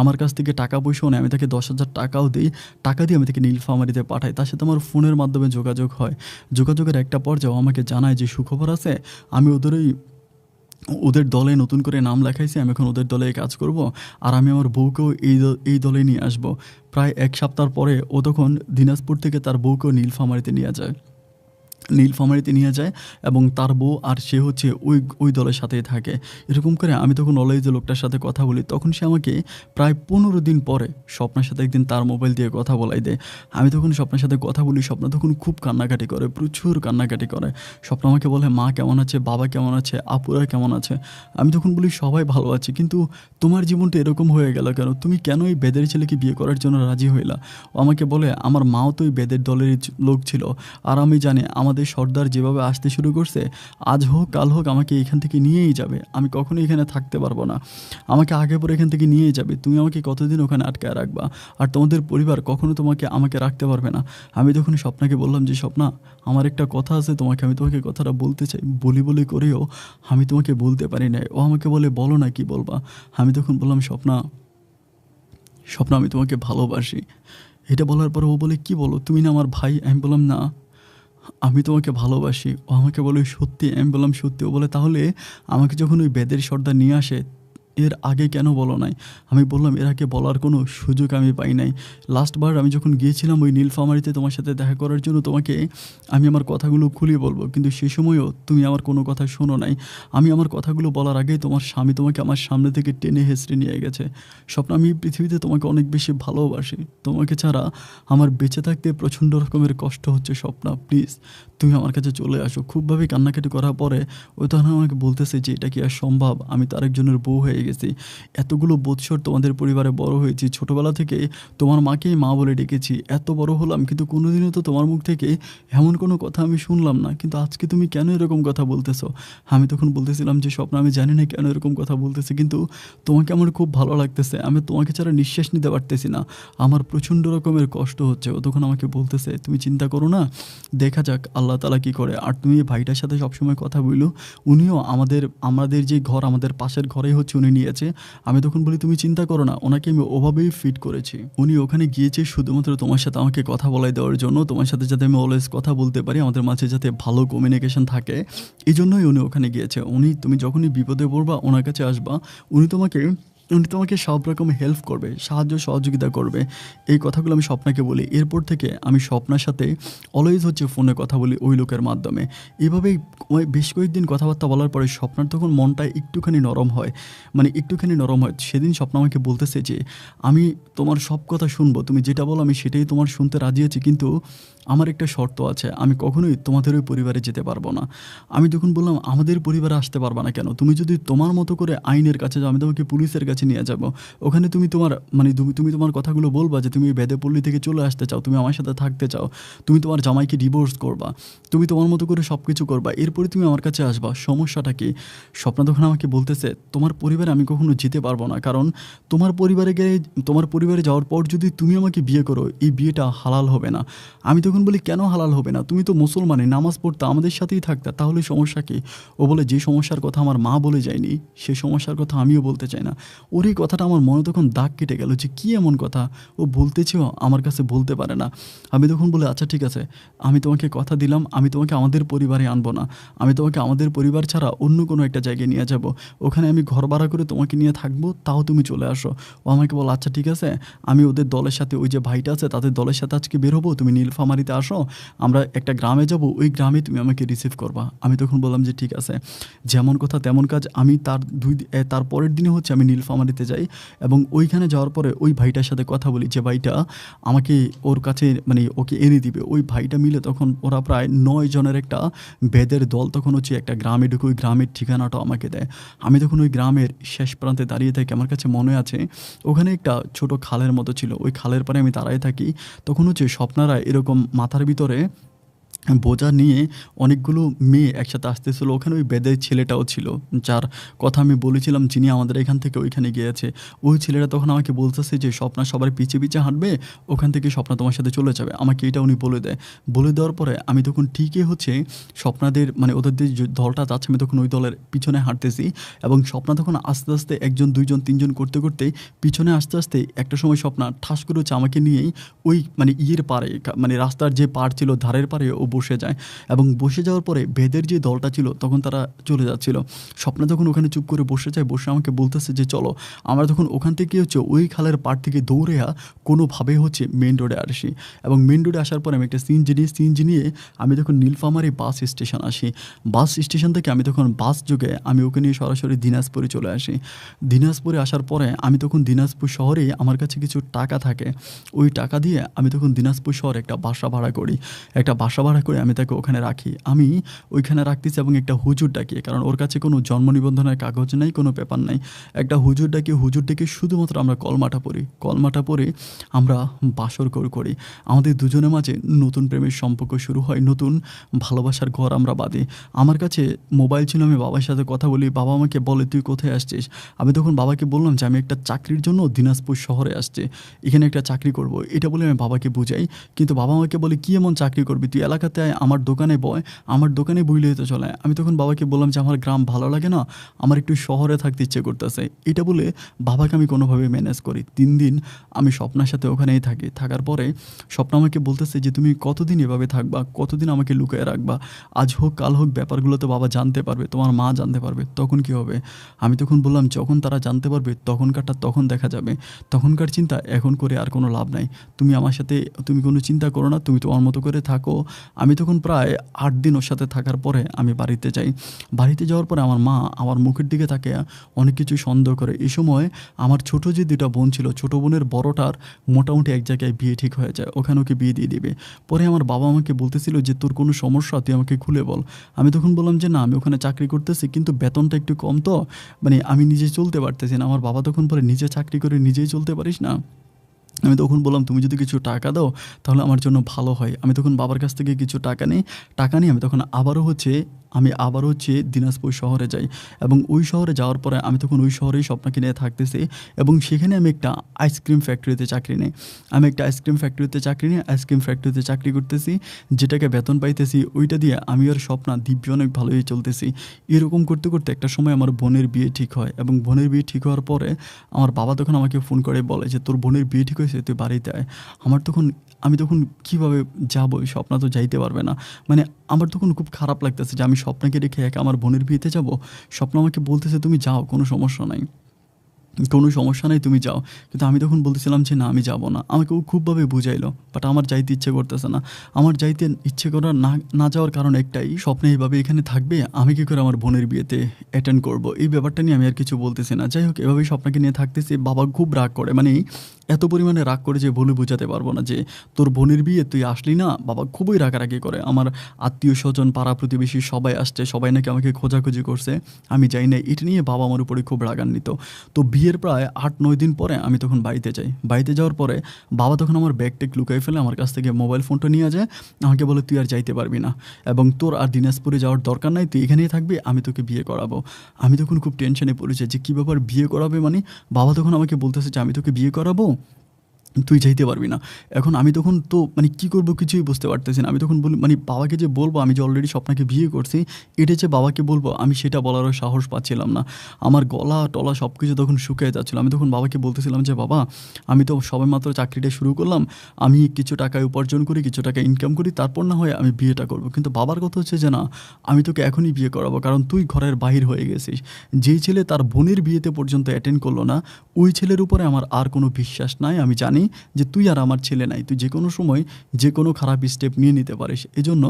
আমার কাছ থেকে টাকা পয়সাও নেয়, আমি তাকে 10,000 টাকাও দিই, টাকা দিয়ে আমি তাকে নীলফামারীতে পাঠাই, তার সাথে আমার ফোনের মাধ্যমে যোগাযোগ হয়। যোগাযোগের একটা পর্যায়ে আমাকে জানায় যে সুখবর আছে, আমি ওদের দলে নতুন করে নাম লেখাইছি, আমি এখন ওদের দলে কাজ করব, আর আমি আমার বউকেও এই দলে নিয়ে আসব। প্রায় 1 সপ্তাহ পরে ও তখন দিনাজপুর থেকে তার বউকেও নীলফামারীতে নিয়ে যায় এবং তার বউ আর সে হচ্ছে ওই দলের সাথেই থাকে। এরকম করে আমি তখন অলওয়েজ লোকটার সাথে কথা বলি, তখন সে আমাকে প্রায় 15 দিন পরে স্বপ্নের সাথে একদিন তার মোবাইল দিয়ে কথা বলাই দেয়। আমি তখন স্বপ্নের সাথে কথা বলি, স্বপ্ন তখন খুব কান্নাকাটি করে, প্রচুর কান্নাকাটি করে। স্বপ্ন আমাকে বলে, মা কেমন আছে, বাবা কেমন আছে, আপুরা কেমন আছে? আমি তখন বলি সবাই ভালো আছে, কিন্তু তোমার জীবনটা এরকম হয়ে গেল কেন? তুমি কেন এই বেদের ছেলেকে বিয়ে করার জন্য রাজি হইলা? ও আমাকে বলে, আমার মাও তো ওই বেদের দলেরই লোক ছিল, আর আমি জানি আমাদের সর্দার যেভাবে আসতে শুরু করছে, আজ হোক কাল হোক আমাকে এখান থেকে নিয়েই যাবে, আমি কখনোই এখানে থাকতে পারবো না, আমাকে আগে পরে এখান থেকে নিয়েই যাবে, তুমি আমাকে কতদিন ওখানে আটকায় রাখবা, আর তোমাদের পরিবার কখনো আমাকে রাখতে পারবে না। আমি তখন স্বপ্নাকে বললাম যে স্বপ্না, আমার একটা কথা আছে তোমাকে, আমি তোমাকে কথাটা বলতে চাই, বলি করেও আমি তোমাকে বলতে পারি না। ও আমাকে বলে, বলো না, কি বলবা? আমি তখন বললাম, স্বপ্না আমি তোমাকে ভালোবাসি। এটা বলার পর ও বলে, কি বলো, তুমি না আমার ভাই? আমি বললাম, না, আমি তোমাকে ভালোবাসি। ও আমাকে বলে, সত্যি? আমি বললাম, সত্যি। ও বলে, তাহলে আমাকে যখন ওই বেদের সর্দার নিয়ে আসে এর আগে কেন বলো নাই? আমি বললাম, এর আগে বলার কোনো সুযোগ আমি পাই নাই। লাস্টবার আমি যখন গিয়েছিলাম ওই নীলফামারীতে তোমার সাথে দেখা করার জন্য, তোমাকে আমি আমার কথাগুলো খুলিয়ে বলবো, কিন্তু সে সময়ও তুমি আমার কোনো কথা শোনো নাই। আমি আমার কথাগুলো বলার আগেই তোমার স্বামী তোমাকে আমার সামনে থেকে টেনে হেঁচড়ে নিয়ে গেছে। স্বপ্ন, আমি পৃথিবীতে তোমাকে অনেক বেশি ভালোবাসি, তোমাকে ছাড়া আমার বেঁচে থাকতে প্রচণ্ড রকমের কষ্ট হচ্ছে। স্বপ্ন, প্লিজ তুমি আমার কাছে চলে আসো। খুবভাবে কান্নাকাটি করার পরে ওই তখন আমাকে বলতেছে যে এটা কি আর সম্ভব, আমি তার একজনের বউ হয়ে হয়ে গেছি। এতগুলো বৎসর তোমাদের পরিবারে বড় হয়েছি। ছোটবেলা থেকে তোমার মাকেই মা বলে ডেকেছি। এত বড় হলাম কিন্তু কোনোদিনও তো তোমার মুখ থেকে এমন কোনো কথা আমি শুনলাম না। কিন্তু আজকে তুমি কেন এরকম কথা বলতেছো? আমি তখন বলতেছিলাম যে, "স্বপ্না, আমি জানি না কেন এরকম কথা বলতেছি, কিন্তু তোমাকে আমার খুব ভালো লাগতেছে। আমি তোমাকে ছাড়া নিঃশ্বাস নিতে পারতেছি না। আমার প্রচণ্ড রকমের কষ্ট হচ্ছে।" ও তখন আমাকে বলতেছে, "তুমি চিন্তা করো না, দেখা যাক আল্লাহ তাআলা কী করে। আর তুমি এই ভাইটার সাথে সবসময় কথা বইলো। উনিও আমাদের যে ঘর, আমাদের পাশের ঘরেই হচ্ছে উনি নিয়েছে।" আমি তখন বলি, "তুমি চিন্তা করো না, ওনাকে আমি ওভাবেই ফিট করেছি। উনি ওখানে গিয়েছে শুধুমাত্র তোমার সাথে আমাকে কথা বলায় দেওয়ার জন্য। তোমার সাথে যাতে আমি অলওয়েজ কথা বলতে পারি, আমাদের মাঝে যাতে ভালো কমিউনিকেশন থাকে। এজন্যই উনি ওখানে গিয়েছে। তুমি যখনই বিপদে পড়বা ওনার কাছে আসবা। উনি তোমাকে সব রকম হেল্প করবে, সাহায্য সহযোগিতা করবে।" এই কথাগুলো আমি স্বপ্নাকে বলি। এরপর থেকে আমি স্বপ্নার সাথে অলওয়েজ হচ্ছে ফোনে কথা বলি ওই লোকের মাধ্যমে। এভাবেই বেশ কয়েকদিন কথাবার্তা বলার পরে স্বপ্নার তখন মনটা একটুখানি নরম হয়। একটুখানি নরম হয়। সেদিন স্বপ্না আমাকে বলতেছে যে, "আমি তোমার সব কথা শুনবো। তুমি যেটা বলো আমি সেটাই তোমার শুনতে রাজি আছি। কিন্তু আমার একটা শর্ত আছে। আমি কখনোই তোমাদের ওই পরিবারে যেতে পারবো না।" আমি তখন বললাম, "আমাদের পরিবারে আসতে পারবা না কেন? তুমি যদি তোমার মতো করে আইনের কাছে যাও, আমি তোমাকে পুলিশের কাছে নিয়ে যাবো। ওখানে তুমি তোমার কথাগুলো বলবা যে তুমি বেদেপল্লী থেকে চলে আসতে চাও, তুমি আমার সাথে থাকতে চাও। তুমি তোমার জামাইকে ডিভোর্স করবা। তুমি তোমার মতো করে সব কিছু করবা। এরপরে তুমি আমার কাছে আসবা। সমস্যাটা কী?" স্বপ্না তখন আমাকে বলতেছে, "তোমার পরিবারে আমি কখনো যেতে পারবো না। কারণ তোমার পরিবারে যাওয়ার পর যদি তুমি আমাকে বিয়ে করো, এই বিয়েটা হালাল হবে না।" আমি তখন বলি, "কেন হালাল হবে না? তুমি তো মুসলমানে, নামাজ পড়তা, আমাদের সাথেই থাকতা, তাহলে সমস্যা কী?" ও বলে, "যে সমস্যার কথা আমার মা বলে যায়নি, সে সমস্যার কথা আমিও বলতে চাই না।" ওর এই কথাটা আমার মনে তখন দাগ কেটে গেল যে কী এমন কথা ও বলতেছেও আমার কাছে বলতে পারে না। আমি তখন বলি, "আচ্ছা ঠিক আছে, আমি তোমাকে কথা দিলাম, আমি তোমাকে আমাদের পরিবারে আনবো না। আমি তোমাকে আমাদের পরিবার ছাড়া অন্য কোনো একটা জায়গায় নিয়ে যাব। ওখানে আমি ঘর ভাড়া করে তোমাকে নিয়ে থাকবো, তাও তুমি চলে আসো।" ও আমাকে বলে, "আচ্ছা ঠিক আছে, আমি ওদের দলের সাথে, ওই যে ভাইটা আছে তাদের দলের সাথে আজকে বের হবো, তুমি নীলফামারীতে আসো, আমরা একটা গ্রামে যাব, ওই গ্রামে তুমি আমাকে রিসিভ করবা।" আমি তখন বললাম যে ঠিক আছে, যেমন কথা তেমন কাজ। আমি তার পরের দিনে হচ্ছে আমি নীলফামারীতে যাই এবং ওইখানে যাওয়ার পরে ওই ভাইটার সাথে কথা বলি, যে ভাইটা আমাকে ওর কাছে ওকে এনে দিবে। ওই ভাইটা মিলে তখন ওরা প্রায় ৯ জনের একটা বেদের দল তখন হচ্ছে একটা গ্রামে ঢুকে ওই গ্রামের ঠিকানাটাও আমাকে দেয়। আমি তখন ওই গ্রামের শেষ প্রান্তে দাঁড়িয়ে থাকি। আমার কাছে মনে আছে ওখানে একটা ছোট খালের মতো ছিল। ওই খালের পাড়ে আমি দাঁড়ায় থাকি। তখন হচ্ছে স্বপ্নারা এরকম মাথার ভিতরে বোঝা নিয়ে অনেকগুলো মেয়ে একসাথে আসতেছিল। ওখানে ওই বেদের ছেলেটাও ছিল, যার কথা আমি বলেছিলাম, যিনি আমাদের এখান থেকে ওইখানে গিয়েছে। ওই ছেলেটা তখন আমাকে বলতেছে যে, "স্বপ্না সবার পিছে পিছে হাঁটবে, ওখান থেকে স্বপ্না তোমার সাথে চলে যাবে।" আমাকে এটা উনি বলে দেয়। বলে দেওয়ার পরে আমি তখন ঠিকই হচ্ছে স্বপ্নাদের ওদের যে দলটা যাচ্ছে, আমি তখন ওই দলের পিছনে হাঁটতেছি এবং স্বপ্না তখন আস্তে আস্তে ১ জন ২ জন ৩ জন করতে করতে পিছনে আসতে আসতে একটা সময় স্বপ্না ঠাস করে হচ্ছে আমাকে নিয়েই ওই ইয়ের পাড়ে, রাস্তার যে পাড় ছিল ধারের পাড়ে ও বসে যায় এবং বসে যাওয়ার পরে বেদের যে দলটা ছিল তখন তারা চলে যাচ্ছিল। স্বপ্না তখন ওখানে চুপ করে বসে যায়। বসে আমাকে বলতেছে যে, "চলো।" আমরা তখন ওখান থেকে হচ্ছে ওই খালের পাড় থেকে দৌড়েয়া কোনোভাবে হচ্ছে মেইন রোডে আসি এবং মেইন রোডে আসার পরে আমি একটা সিএনজি নিয়ে আমি তখন নীলফামারী বাস স্টেশন আসি। বাস স্টেশন থেকে আমি তখন বাস যোগে আমি ওকে নিয়ে সরাসরি দিনাজপুরে চলে আসি। দিনাজপুরে আসার পরে আমি তখন দিনাজপুর শহরেই আমার কাছে কিছু টাকা থাকে। ওই টাকা দিয়ে আমি তখন দিনাজপুর শহরে একটা বাসা ভাড়া করি। একটা বাসা ভাড়া করে আমি তাকে ওখানে রাখি। আমি ওইখানে রাখতেছি এবং একটা হুজুর ডাকি, কারণ ওর কাছে কোনো জন্ম নিবন্ধনের কাগজ নাই, কোনো পেপার নাই। একটা হুজুর ডেকে শুধুমাত্র আমরা কলমাটা পড়ি। কলমাটা পড়ে আমরা বাসর করি। আমাদের দুজনের মাঝে নতুন প্রেমের সম্পর্ক শুরু হয়, নতুন ভালোবাসার ঘর আমরা বাঁধি। আমার কাছে মোবাইল ছিল, আমি বাবার সাথে কথা বলি। বাবা আমাকে বলে, "তুই কোথায় আসছিস?" আমি তখন বাবাকে বললাম যে, "আমি একটা চাকরির জন্য দিনাজপুর শহরে আসছি, এখানে একটা চাকরি করব।" এটা বলে আমি বাবাকে বুঝাই। কিন্তু বাবা আমাকে বলে, "কী এমন চাকরি করবি? তুই এলাকাতে আয়, আমার দোকানে বয়, আমার দোকানে বইলেই তো চলে।" আমি তখন বাবাকে বললাম যে, "আমার গ্রাম ভালো লাগে না, আমার একটু শহরে থাকতে ইচ্ছে করতেছে।" এটা বলে বাবাকে আমি কোনোভাবে ম্যানেজ করি। ৩ দিন আমি স্বপ্নার সাথে ওখানেই থাকি। থাকার পরে স্বপ্না আমাকে বলতেছে যে, "তুমি কতদিন এভাবে থাকবা? কতদিন আমাকে লুকিয়ে রাখবা? আজ হোক কাল হোক ব্যাপারগুলো তো বাবা জানতে পারবে, তোমার মা জানতে পারবে, তখন কী হবে?" আমি তখন বললাম, "যখন তারা জানতে পারবে তখনকারটা তখন দেখা যাবে। তখনকার চিন্তা এখন করে আর কোনো লাভ নাই। তুমি আমার সাথে, তুমি কোনো চিন্তা করো না, তুমি তোমার মতো করে থাকো। আমি তখন প্রায় ৮ দিন ওর সাথে থাকার পরে আমি বাড়িতে যাই। বাড়িতে যাওয়ার পরে আমার মা আমার মুখের দিকে তাকিয়ে অনেক কিছু সন্দেহ করে। এই সময় আমার ছোট যে ২ টা বোন ছিল, ছোট বোনের বড়টার মোটামুটি এক জায়গায় বিয়ে ঠিক হয়ে যায়। ওখানে ওকে বিয়ে দিয়ে দিবে। পরে আমার বাবা আমাকে বলতেছিল যে, "তোর কোনো সমস্যা? তুই আমাকে খুলে বল।" আমি তখন বললাম যে, "না, আমি ওখানে চাকরি করতেছি কিন্তু বেতনটা একটু কম তো, মানে আমি নিজে চলতে পারতেছি না।" আমার বাবা তখন বলে, "নিজে চাকরি করে নিজেই চলতে পারিস না?" আমি তখন বললাম, "তুমি যদি কিছু টাকা দাও তাহলে আমার জন্য ভালো হয়।" আমি তখন বাবার কাছ থেকে কিছু টাকা নিই। টাকা নিয়ে আমি তখন আবারও হচ্ছে দিনাজপুর শহরে যাই এবং ওই শহরে যাওয়ার পরে আমি তখন ওই শহরেই স্বপ্নাকে নিয়ে থাকতেছি এবং সেখানে আমি একটা আইসক্রিম ফ্যাক্টরিতে চাকরি নিই। আমি একটা আইসক্রিম ফ্যাক্টরিতে চাকরি করতেছি। যেটাকে বেতন পাইতেছি ওইটা দিয়ে আমি আর স্বপ্না দিব্যি অনেক ভালোই চলতেছি। এরকম করতে, করতে একটা সময় আমার বোনের বিয়ে ঠিক হয় এবং বোনের বিয়ে ঠিক হওয়ার পরে আমার বাবা তখন আমাকে ফোন করে বলে যে, "তোর বোনের বিয়ে ঠিক হয়েছে, তুই বাড়িতে আয়।" আমি তখন কীভাবে যাবো? স্বপ্না তো যাইতে পারবে না। মানে আমার তখন খুব খারাপ লাগতেছে যে আমি স্বপ্নাকে রেখে একা আমার বোনের বিয়েতে যাবো। স্বপ্না আমাকে বলতেছে, "তুমি যাও, কোনো সমস্যা নাই, তুমি যাও।" কিন্তু আমি তখন বলতেছিলাম যে, "না, আমি যাবো না।" আমাকে ও খুবভাবে বুঝাইলো। বাট আমার যাইতে ইচ্ছে করতেছে না। আমার যাইতে ইচ্ছে করার না যাওয়ার কারণ একটাই, স্বপ্না এইভাবে এখানে থাকবে, আমি কী করে আমার বোনের বিয়েতে অ্যাটেন্ড করব? এই ব্যাপারটা নিয়ে আমি আর কিছু বলতেছি না। যাই হোক, এভাবেই স্বপ্নাকে নিয়ে থাকতেছি। বাবা খুব রাগ করে। মানে এত পরিমাণে রাগ করে যে বলে বোঝাতে পারবো না যে, "তোর বোনের বিয়ে তুই আসলি না?" বাবা খুবই রাগারাগি করে। আমার আত্মীয়স্বজন, পাড়া-প্রতিবেশী সবাই আসছে। সবাই নাকি আমাকে খোঁজাখুঁজি করছে। আমি যাই নাই। এটা নিয়ে বাবা আমার উপরে খুব রাগান্বিত। তো বিয়ের প্রায় ৮-৯ দিন পরে আমি তখন বাড়িতে যাই। বাড়িতে যাওয়ার পরে বাবা তখন আমার ব্যাগ-ট্যাগ লুকায় ফেলে আমার কাছ থেকে মোবাইল ফোনটা নিয়ে যায়। আমাকে বলে, "তুই আর যাইতে পারবি না এবং তোর আর দিনাজপুরে যাওয়ার দরকার নাই। তুই এখানেই থাকবি। আমি তোকে বিয়ে করাবো।" আমি তখন খুব টেনশনে পড়ে যাই যে, "কী ব্যাপার, বিয়ে করাবে মানে?" বাবা তখন আমাকে বলতেছে যে, "আমি তোকে বিয়ে করাবো, তুই যাইতে পারবি না।" এখন আমি তখন তো মানে কী করবো কিছুই বুঝতে পারতেছি না। আমি তখন বলি, মানে বাবাকে যে বলবো আমি যে অলরেডি স্বপ্নাকে বিয়ে করছি, এটা যে বাবাকে বলবো আমি সেটা বলারও সাহস পাচ্ছিলাম না। আমার গলা-টলা সব কিছু তখন শুকিয়ে যাচ্ছিল। আমি তখন বাবাকে বলতেছিলাম যে, "বাবা, আমি তো সবেমাত্র চাকরিটা শুরু করলাম। আমি কিছু টাকা উপার্জন করি, কিছু টাকা ইনকাম করি, তারপর না হয় আমি বিয়েটা করব। কিন্তু বাবার কথা হচ্ছে যে, না, আমি তোকে এখনই বিয়ে করাবো। কারণ তুই ঘরের বাহির হয়ে গেছিস। যেই ছেলে তার বোনের বিয়েতে পর্যন্ত অ্যাটেন্ড করলো না, ওই ছেলের উপরে আমার আর কোনো বিশ্বাস নাই। আমি জানি যে তুই আর আমার ছেলে নাই। তুই যেকোনো সময় যেকোনো খারাপ স্টেপ নিয়ে নিতে পারিস। এজন্য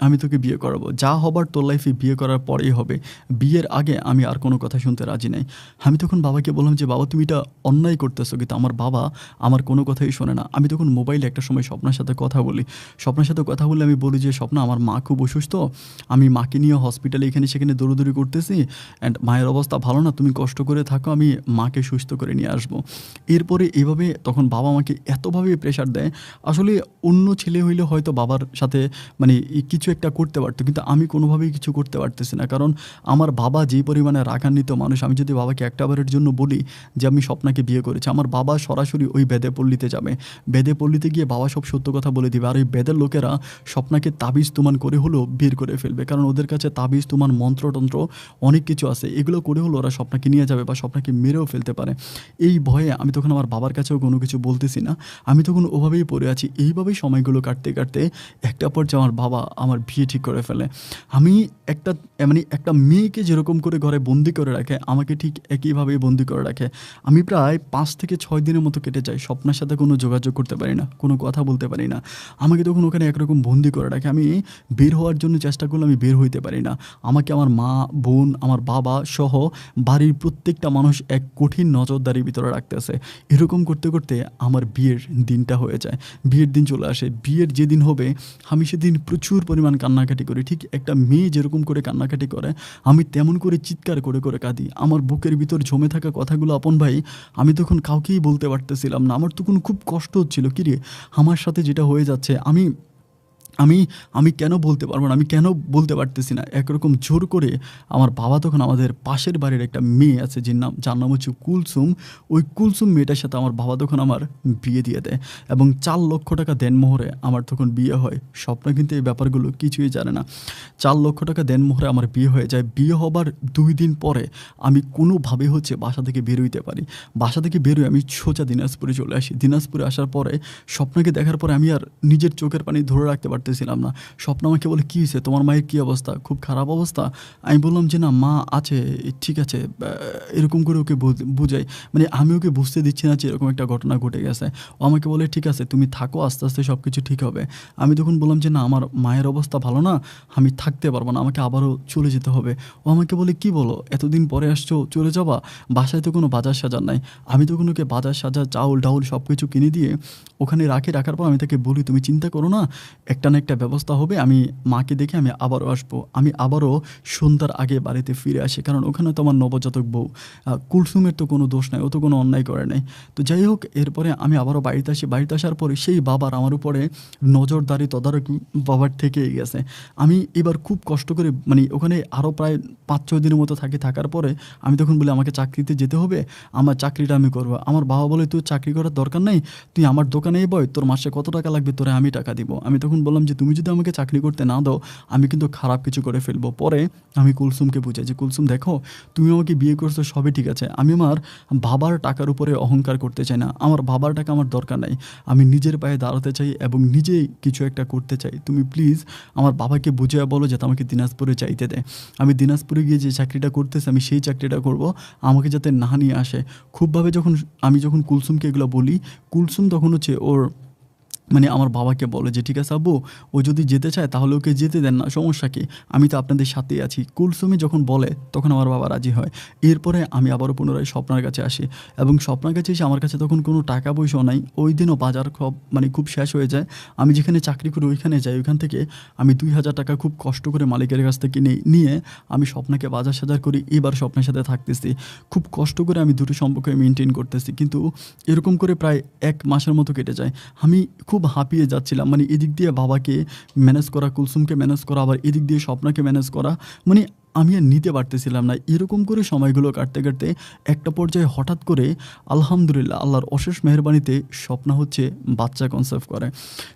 আমি তোকে বিয়ে করাবো। যা হবার তোর লাইফে বিয়ে করার পরেই হবে। বিয়ের আগে আমি আর কোনো কথা শুনতে রাজি নাই।" আমি তখন বাবাকে বললাম যে, "বাবা, তুমি এটা অন্যায় করতেছো।" কিন্তু আমার বাবা আমার কোনো কথাই শোনে না। আমি তখন মোবাইলে একটা সময় স্বপ্নার সাথে কথা বলি। স্বপ্নার সাথে কথা বলে আমি বলি যে, "স্বপ্না, আমার মা খুব অসুস্থ। আমি মাকে নিয়ে হসপিটালে এখানে সেখানে দৌড়াদৌড়ি করতেছি অ্যান্ড মায়ের অবস্থা ভালো না। তুমি কষ্ট করে থাকো, আমি মাকে সুস্থ করে নিয়ে আসবো।" এরপরে এভাবে তখন বাবা আমাকে এতভাবে প্রেশার দেয়। আসলে অন্য ছেলে হইলে হয়তো বাবার সাথে মানে কিছু একটা করতে পারত। কিন্তু আমি কোনোভাবেই কিছু করতে পারতেছি না। কারণ আমার বাবা যে পরিমাণে রাগান্বিত মানুষ, আমি যদি বাবাকে একটা বারের জন্য বলি যে আমি স্বপ্নাকে বিয়ে করেছি, আমার বাবা সরাসরি ওই বেদে পল্লীতে যাবে। বেদে পল্লীতে গিয়ে বাবা সব সত্য কথা বলে দিবে। আর ওই বেদের লোকেরা স্বপ্নাকে তাবিজ তুমান করে হলেও বের করে ফেলবে। কারণ ওদের কাছে তাবিজ তুমান, মন্ত্রতন্ত্র অনেক কিছু আছে। এগুলো করে হলেও ওরা স্বপ্নাকে নিয়ে যাবে বা স্বপ্নাকে মেরেও ফেলতে পারে। এই ভয়ে আমি তখন আমার বাবার কাছেও কোনো কিছু বলতেছি না। আমি তখন ওভাবেই পড়ে আছি। এইভাবেই সময়গুলো কাটতে, কাটতে একটা পর্যায়ে আমার বাবা আমার বিয়ে ঠিক করে ফেলে। আমি একটা মানে একটা মেয়েকে যেরকম করে ঘরে বন্দি করে রাখে, আমাকে ঠিক একইভাবেই বন্দি করে রাখে। আমি প্রায় ৫ থেকে ৬ দিনের মতো কেটে যায়। স্বপ্নার সাথে কোনো যোগাযোগ করতে পারি না, কোনো কথা বলতে পারি না। আমাকে তখন ওখানে একরকম বন্দি করে রাখে। আমি বের হওয়ার জন্য চেষ্টা করলে আমি বের হইতে পারি না। আমাকে আমার মা, বোন, আমার বাবা সহ বাড়ির প্রত্যেকটা মানুষ এক কঠিন নজরদারির ভিতরে রাখতেছে। এরকম করতে, করতে আমার বিয়ের দিনটা হয়ে যায়। বিয়ের দিন চলে আসে। বিয়ের যেদিন হবে আমি সেদিন প্রচুর পরিমাণ কান্নাকাটি করি। ঠিক একটা মেয়ে যেরকম করে কান্নাকাটি করে আমি তেমন করে চিৎকার করে, করে কাঁদি। আমার বুকের ভিতর জমে থাকা কথাগুলো আপন ভাই আমি তখন কাউকেই বলতে পারতেছিলাম না। আমার তখন খুব কষ্ট হচ্ছিল, কিরে আমার সাথে যেটা হয়ে যাচ্ছে আমি আমি আমি কেন বলতে পারবো না? আমি কেন বলতে পারতেছি না? একরকম জোর করে আমার বাবা তখন আমাদের পাশের বাড়ির একটা মেয়ে আছে যার নাম হচ্ছে কুলসুম। ওই কুলসুম মেয়েটার সাথে আমার বাবা তখন আমার বিয়ে দিয়ে দেয় এবং ৪ লক্ষ টাকা দেনমোহরে আমার তখন বিয়ে হয়। স্বপ্না কিন্তু এই ব্যাপারগুলো কিছুই জানে না। ৪ লক্ষ টাকা দেনমোহরে আমার বিয়ে হয়ে যায়। বিয়ে হবার ২ দিন পরে আমি কোনোভাবে হচ্ছে বাসা থেকে বের হইতে পারি। বাসা থেকে বের হয়ে আমি সোজা দিনাজপুরে চলে আসি। দিনাজপুরে আসার পরে স্বপ্নাকে দেখার পরে আমি আর নিজের চোখের পানি ধরে রাখতে পারতেছি পারতেছিলাম না। স্বপ্ন আমাকে বলে, "কী হইছে? তোমার মায়ের কী অবস্থা? খুব খারাপ অবস্থা?" আমি বললাম যে, "না মা আছে, ঠিক আছে।" এরকম করে ওকে বুঝাই। মানে আমি ওকে বুঝতে দিচ্ছি না যে এরকম একটা ঘটনা ঘটে গেছে। ও আমাকে বলে, "ঠিক আছে তুমি থাকো, আস্তে, আস্তে সব কিছু ঠিক হবে।" আমি তখন বললাম যে, "না আমার মায়ের অবস্থা ভালো না, আমি থাকতে পারব না, আমাকে আবারও চলে যেতে হবে।" ও আমাকে বলে, "কী বলো? এতদিন পরে আসছো, চলে যাবা? বাসায় তো কোনো বাজার-সাজার নাই।" আমি তখন ওকে বাজার-সাজার, চাউল-ডাউল সব কিছু কিনে দিয়ে ওখানে রাখার পর আমি তাকে বলি, "তুমি চিন্তা করো না, একটা না একটা ব্যবস্থা হবে। আমি মাকে দেখে আমি আবারও আসবো।" আমি আবারও সন্ধ্যার আগে বাড়িতে ফিরে আসি। কারণ ওখানে তো আমার নবজাতক বউ। কুলসুমের তো কোনো দোষ নাই, ও তো কোনো অন্যায় করে নাই। তো যাই হোক, এরপরে আমি আবারও বাড়িতে আসি। বাড়িতে আসার পরে সেই বাবার আমার উপরে নজরদারি, তদারকি বাবার থেকেই গেছে। আমি এবার খুব কষ্ট করে মানে ওখানে আরও প্রায় ৫-৬ দিনের মতো থাকার পরে আমি তখন বলি, "আমাকে চাকরিতে যেতে হবে, আমার চাকরিটা আমি করব।" আমার বাবা বলে, "তোর চাকরি করার দরকার নেই, তুই আমার দোকানেই বয়, তোর মাসে কত টাকা লাগবে তোরে আমি টাকা দিব।" আমি তখন বললাম যে, "তুমি যদি আমাকে চাকরি করতে না দাও, আমি কিন্তু খারাপ কিছু করে ফেলবো।" পরে আমি কুলসুমকে বুঝাই যে, "কুলসুম দেখো, তুমি আমাকে বিয়ে করছো সবই ঠিক আছে। আমি আমার বাবার টাকার উপরে অহংকার করতে চাই না। আমার বাবার টাকা আমার দরকার নাই। আমি নিজের পায়ে দাঁড়াতে চাই এবং নিজেই কিছু একটা করতে চাই। তুমি প্লিজ আমার বাবাকে বুঝিয়ে বলো যাতে আমাকে দিনাজপুরে যাইতে দেয়। আমি দিনাজপুরে গিয়ে যে চাকরিটা করতেছি আমি সেই চাকরিটা করব। আমাকে যাতে না নিয়ে আসে।" খুবভাবে আমি যখন কুলসুমকে এগুলো বলি, কুলসুম তখন হচ্ছে ওর মানে আমার বাবাকে বলে যে, "ঠিক আছে আব্বু, ও যদি যেতে চায় তাহলে ওকে যেতে দেন না, সমস্যা কী? আমি তো আপনাদের সাথেই আছি।" কুলসুমি যখন বলে তখন আমার বাবা রাজি হয়। এরপরে আমি আবারও পুনরায় স্বপ্নার কাছে আসি এবং স্বপ্নার কাছে এসে আমার কাছে তখন কোনো টাকা পয়সাও নাই। ওই দিনও বাজার মানে খুব শেষ হয়ে যায়। আমি যেখানে চাকরি করি ওইখানে যাই। ওইখান থেকে আমি ২,০০০ টাকা খুব কষ্ট করে মালিকের কাছ থেকে নিয়ে আমি স্বপ্নাকে বাজার-সাজার করি। এবার স্বপ্নের সাথে থাকতেছি। খুব কষ্ট করে আমি দুটো সম্পর্ক মেইনটেইন করতেছি। কিন্তু এরকম করে প্রায় ১ মাসের মতো কেটে যায়। আমি খুব হাঁপিয়ে যাচ্ছিলাম। মানে এদিক দিয়ে বাবাকে ম্যানেজ করা, কুলসুমকে ম্যানেজ করা, আবার এদিক দিয়ে স্বপ্নাকে ম্যানেজ করা। মানে আমি আর নিতে পারতেছিলাম না। এরকম করে সময়গুলো কাটতে একটা পর্যায়ে হঠাৎ করে আলহামদুলিল্লাহ আল্লাহর অশেষ মেহেরবানিতে স্বপ্না হচ্ছে বাচ্চা কনসেপ্ট করে।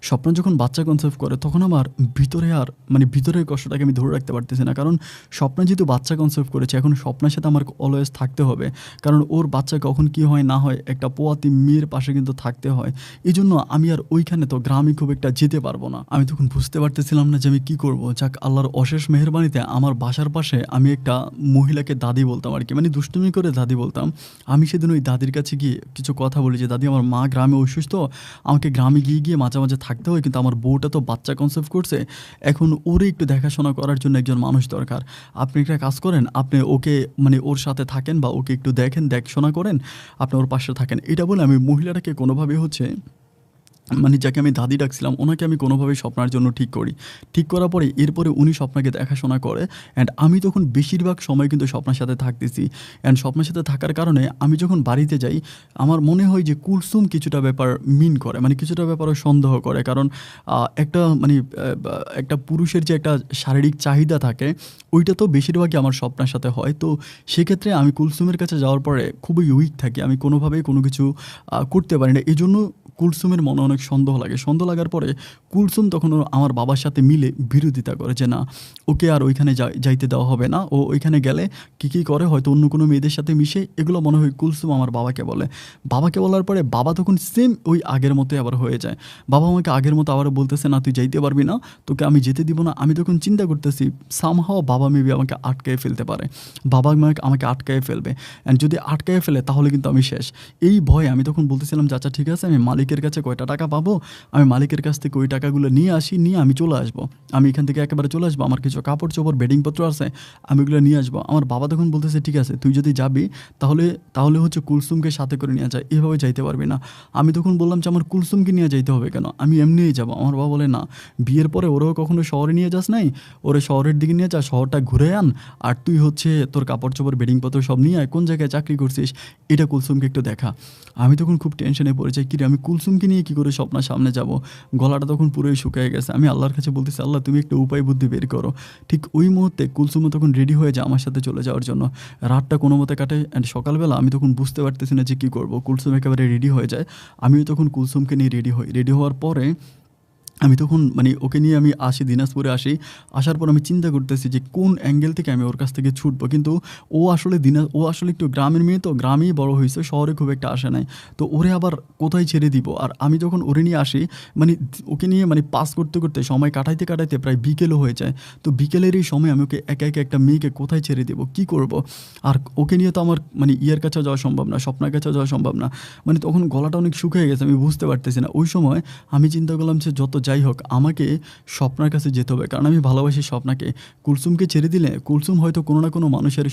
স্বপ্না যখন বাচ্চা কনসেপ্ট করে তখন আমার ভিতরে আর মানে ভিতরের কষ্টটাকে আমি ধরে রাখতে পারতেছি না। কারণ স্বপ্না যেহেতু বাচ্চা কনসেপ্ট করেছে, এখন স্বপ্নার সাথে আমার অলওয়েজ থাকতে হবে। কারণ ওর বাচ্চা কখন কী হয় না হয় একটা পোয়াতি মেয়ের পাশে কিন্তু থাকতে হয়। এজন্য আমি আর ওইখানে তো গ্রামে খুব একটা যেতে পারবো না। আমি তখন বুঝতে পারতেছিলাম না যে আমি কী করব। যাক, আল্লাহর অশেষ মেহেরবানিতে আমার বাসার পাশে আমি একটা মহিলাকে দাদি বলতাম আরকি। মানে দুষ্টুমি করে দাদি বলতাম। আমি সেদিন ওই দাদির কাছে গিয়ে কিছু কথা বলি যে, "দাদি আমার মা গ্রামে অসুস্থ। আমাকে গ্রামে গিয়ে মাঝে, মাঝে থাকতে হয়। কিন্তু আমার বউটা তো বাচ্চা কনসেপ্ট করছে। এখন ওরে একটু দেখাশোনা করার জন্য একজন মানুষ দরকার। আপনি একটা কাজ করেন, আপনি ওকে মানে ওর সাথে থাকেন বা ওকে একটু দেখাশোনা করেন, আপনি ওর পাশে থাকেন।" এটা বলে আমি মহিলাটাকে কোনোভাবে হচ্ছে মানে যাকে আমি দাদি ডাকছিলাম ওনাকে আমি কোনোভাবেই স্বপ্নার জন্য ঠিক করি। ঠিক করার পরে এরপরে উনি স্বপ্নাকে দেখাশোনা করে অ্যান্ড আমি তখন বেশিরভাগ সময় কিন্তু স্বপ্নার সাথে থাকতেছি। অ্যান্ড স্বপ্নার সাথে থাকার কারণে আমি যখন বাড়িতে যাই আমার মনে হয় যে কুলসুম কিছুটা ব্যাপার মিন করে, মানে কিছুটা ব্যাপারে সন্দেহ করে। কারণ একটা মানে একটা পুরুষের যে একটা শারীরিক চাহিদা থাকে ওইটা তো বেশিরভাগই আমার স্বপ্নার সাথে হয়। তো সেক্ষেত্রে আমি কুলসুমের কাছে যাওয়ার পরে খুবই উইক থাকি। আমি কোনোভাবেই কোনো কিছু করতে পারি না। এজন্য কুলসুমের মনে অনেক সন্দেহ লাগে। সন্দেহ লাগার পরে কুলসুম তখন আমার বাবার সাথে মিলে বিরোধিতা করে যে, না ওকে আর ওইখানে যাইতে দেওয়া হবে না। ও ওইখানে গেলে কী করে হয়তো অন্য কোনো মেয়েদের সাথে মিশে, এগুলো মনে হয় কুলসুম আমার বাবাকে বলে। বাবাকে বলার পরে বাবা তখন সেম ওই আগের মতোই আবার হয়ে যায়। বাবা আমাকে আগের মতো আবারও বলতেছে, "না তুই যাইতে পারবি না, তোকে আমি যেতে দিব না।" আমি তখন চিন্তা করতেছি সামহাও বাবা মেবি আমাকে আটকায়ে ফেলতে পারে। বাবা আমাকে আটকায়ে ফেলবে। অ্যান্ড যদি আটকায়ে ফেলে তাহলে কিন্তু আমি শেষ। এই ভয়ে আমি তখন বলতেছিলাম যে, "আচ্ছা ঠিক আছে, আমি মালিকের কাছে কয়টা টাকা পাবো, আমি মালিকের কাছ থেকে ওই টাকাগুলো নিয়ে আসি, নিয়ে আমি চলে আসবো। আমি এখান থেকে একেবারে চলে আসবো। আমার কিছু কাপড়-চোপড়, বেডিংপত্র আছে, আমি ওগুলো নিয়ে আসবো।" আমার বাবা তখন বলতেছে, "ঠিক আছে, তুই যদি যাবি তাহলে হচ্ছে কুলসুমকে সাথে করে নিয়ে যায়, এভাবে যাইতে পারবি না।" আমি তখন বললাম যে, "আমার কুলসুমকে নিয়ে যাইতে হবে কেন? আমি এমনিই যাবো।" আমার বাবা বলে, "না, বিয়ের পরে ওরাও কখনো শহরে নিয়ে যাস নাই, ওরে শহরের দিকে নিয়ে যা, শহরটা ঘুরে আন, আর তুই হচ্ছে তোর কাপড়-চোপড়, বেডিংপত্র সব নিয়ে আয়, কোন জায়গায় চাকরি করছিস এটা কুলসুমকে একটু দেখা।" আমি তখন খুব টেনশনে পড়ে যাই, কিরে আমি কুলসুমকে নিয়ে কী করে স্বপ্নার সামনে যাব? গলাটা তখন পুরোই শুকিয়ে গেছে। আমি আল্লাহর কাছে বলতেছি, "আল্লাহ তুমি একটা উপায় বুদ্ধি বের করো।" ঠিক ওই মুহূর্তে কুলসুমও তখন রেডি হয়ে যায় আমার সাথে চলে যাওয়ার জন্য। রাতটা কোনো মতে কাটে অ্যান্ড সকালবেলা আমি তখন বুঝতে পারতেছি না যে কী করব। কুলসুম একেবারে রেডি হয়ে যায়। আমিও তখন কুলসুমকে নিয়ে রেডি হই। রেডি হওয়ার পরে আমি তখন মানে ওকে নিয়ে আমি আসি, দিনাজপুরে আসি। আসার পর আমি চিন্তা করতেছি যে কোন অ্যাঙ্গেল থেকে আমি ওর কাছ থেকে ছুটবো। কিন্তু ও আসলে একটু গ্রামের মেয়ে, তো গ্রামেই বড় হইছে, শহরে খুব একটা আসে নাই। তো ওরে আবার কোথায় ছেড়ে দিব? আর আমি যখন ওরে নিয়ে আসি, মানে ওকে নিয়ে মানে পাস করতে, করতে সময় কাটাইতে, কাটাইতে প্রায় বিকেলও হয়ে যায়। তো বিকেলের এই সময় আমি ওকে একা, একা একটা মেয়েকে কোথায় ছেড়ে দিব? কি করব? আর ওকে নিয়ে তো আমার মানে ইয়ের কাছেও যাওয়া সম্ভব না, স্বপ্নার কাছেও যাওয়া সম্ভব না। মানে তখন গলাটা অনেক শুকিয়ে গেছে, আমি বুঝতে পারতেছি না। ওই সময় আমি চিন্তা করলাম যে যত যাই হোক আমাকে স্বপ্নার কাছে যেতে হবে, কারণ আমি ভালোবাসি স্বপ্নাকে। কুলসুমকে ছেড়ে দিলে কুলসুম হয়তো কোনো না কোনো মানুষের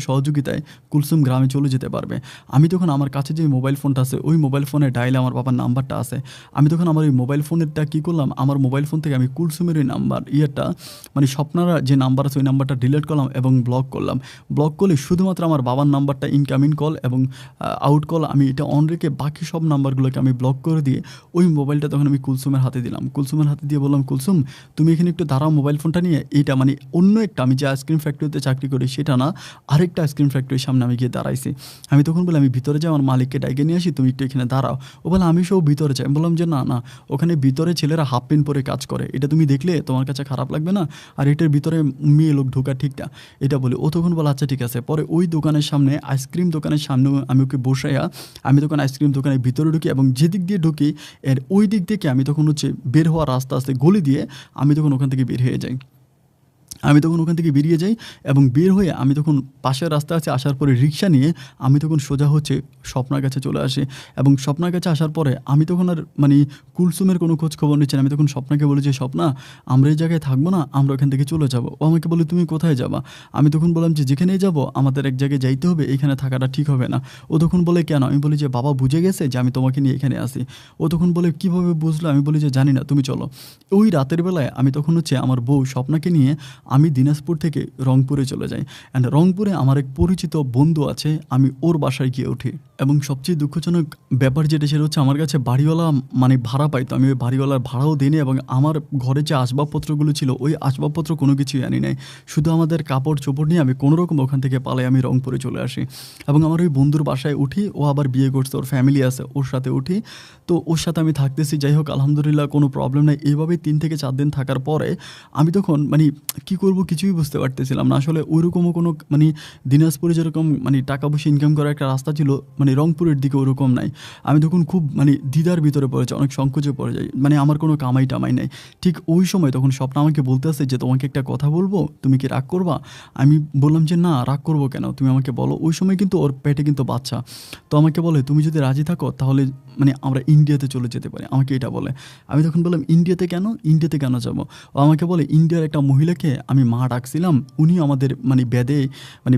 সহযোগিতায় কুলসুম গ্রামে চলে যেতে পারবে। আমি তখন আমার কাছে যে মোবাইল ফোনটা আছে, ওই মোবাইল ফোনে ডায়ালে আমার বাবার নাম্বারটা আছে। আমি তখন আমার ওই মোবাইল ফোনেরটা কী করলাম, আমার মোবাইল ফোন থেকে আমি কুলসুমের ওই নাম্বার মানে স্বপ্নার যে নাম্বার আছে ওই নাম্বারটা ডিলিট করলাম এবং ব্লক করলাম। ব্লক করলে শুধুমাত্র আমার বাবার নাম্বারটা ইনকামিং কল এবং আউট কল আমি এটা অন রেখে বাকি সব নাম্বারগুলোকে আমি ব্লক করে দিয়ে ওই মোবাইলটা তখন আমি কুলসুমের হাতে দিলাম। কুলসুমের হাতে দিয়ে বললাম, কুলসুম তুমি এখানে একটু দাঁড়াও মোবাইল ফোনটা নিয়ে। এইটা মানে অন্য একটা, আমি যে আইসক্রিম ফ্যাক্টরিতে চাকরি করি সেটা না, আরেকটা আইসক্রিম ফ্যাক্টরির সামনে আমি গিয়ে দাঁড়াইছি। আমি তখন বলে আমি ভিতরে যাই, আমার মালিককে ডাইকে নিয়ে আসি, তুমি একটু এখানে দাঁড়াও। ও বলে আমি সব ভিতরে যাই। আমি বললাম যে না না, ওখানে ভিতরে ছেলেরা হাফ প্যান্ট পরে কাজ করে, এটা তুমি দেখলে তোমার কাছে খারাপ লাগবে না? আর এটার ভিতরে মেয়ে লোক ঢোকা ঠিক না, এটা বলে। ও তখন বলে আচ্ছা ঠিক আছে। পরে ওই দোকানের সামনে, আইসক্রিম দোকানের সামনে আমি ওকে বসাইয়া আমি তখন আইসক্রিম দোকানের ভিতরে ঢুকি এবং যেদিক দিয়ে ঢুকি এর ওই দিক থেকে আমি তখন বের হওয়ার রাস্তা আছে গলি দিয়ে, আমি তখন ওখান থেকে বের হয়ে যাই। আমি তখন ওখান থেকে বেরিয়ে যাই এবং বের হয়ে আমি তখন পাশের রাস্তা আছে আসার পরে রিক্সা নিয়ে আমি তখন সোজা স্বপ্নার কাছে চলে আসি। এবং স্বপ্নার কাছে আসার পরে আমি তখন আর মানে কুলসুমের কোনো খোঁজ খবর নিচ্ছি না। আমি তখন স্বপ্নাকে বলি যে স্বপ্না, আমরা এই জায়গায় থাকবো না, আমরা ওখান থেকে চলে যাব। ও আমাকে বলে তুমি কোথায় যাবা? আমি তখন বললাম যে যেখানেই যাব আমাদের এক জায়গায় যাইতে হবে, এখানে থাকাটা ঠিক হবে না। ও তখন বলে কেন? আমি বলি যে বাবা বুঝে গেছে যে আমি তোমাকে নিয়ে এখানে আসি। ও তখন বলে কীভাবে বুঝলো? আমি বলি যে জানি না, তুমি চলো। ওই রাতের বেলায় আমি তখন আমার বউ স্বপ্নাকে নিয়ে আমি দিনাজপুর থেকে রংপুরে চলে যাই। অ্যান্ড রংপুরে আমার এক পরিচিত বন্ধু আছে, আমি ওর বাসায় গিয়ে উঠি। এবং সবচেয়ে দুঃখজনক ব্যাপার যেটা, সেটা হচ্ছে আমার কাছে বাড়িওয়ালা মানে ভাড়া পাইতো, আমি ওই বাড়িওয়ালার ভাড়াও দিইনি এবং আমার ঘরে যে আসবাবপত্রগুলো ছিল ওই আসবাবপত্র কোনো কিছুই আনি নাই। শুধু আমাদের কাপড় চোপড় নিয়ে আমি কোনোরকম ওখান থেকে পালাই আমি রংপুরে চলে আসি। এবং আমার ওই বন্ধুর বাসায় উঠি, ও আবার বিয়ে করছে, ওর ফ্যামিলি আছে, ওর সাথে উঠি। তো ওর সাথে আমি থাকতেছি, যাই হোক আলহামদুলিল্লাহ কোনো প্রবলেম নেই। এইভাবেই 3 থেকে 4 দিন থাকার পরে আমি তখন মানে কী করবো কিছুই বুঝতে পারতেছিলাম না। আসলে ওইরকমও কোনো মানে দিনাজপুরে যেরকম মানে টাকা পয়সা ইনকাম করার একটা রাস্তা ছিল, মানে রংপুরের দিকে ওরকম নাই। আমি তখন খুব মানে দ্বিধার ভিতরে পড়ে যাই, অনেক সংকোচে পড়ে যাই, মানে আমার কোনো কামাই টামাই নাই। ঠিক ওই সময় তখন স্বপ্ন আমাকে বলতে আসে যে তোমাকে একটা কথা বলবো, তুমি কি রাগ করবা? আমি বললাম যে না, রাগ করবো কেন, তুমি আমাকে বলো। ওই সময় কিন্তু ওর পেটে কিন্তু বাচ্চা। তো আমাকে বলে তুমি যদি রাজি থাকো তাহলে মানে আমরা ইন্ডিয়াতে চলে যেতে পারি, আমাকে এটা বলে। আমি তখন বললাম ইন্ডিয়াতে কেন? ইন্ডিয়াতে কেন যাবো? ও আমাকে বলে ইন্ডিয়ার একটা মহিলাকে আমি মা ডাকছিলাম, উনি আমাদের মানে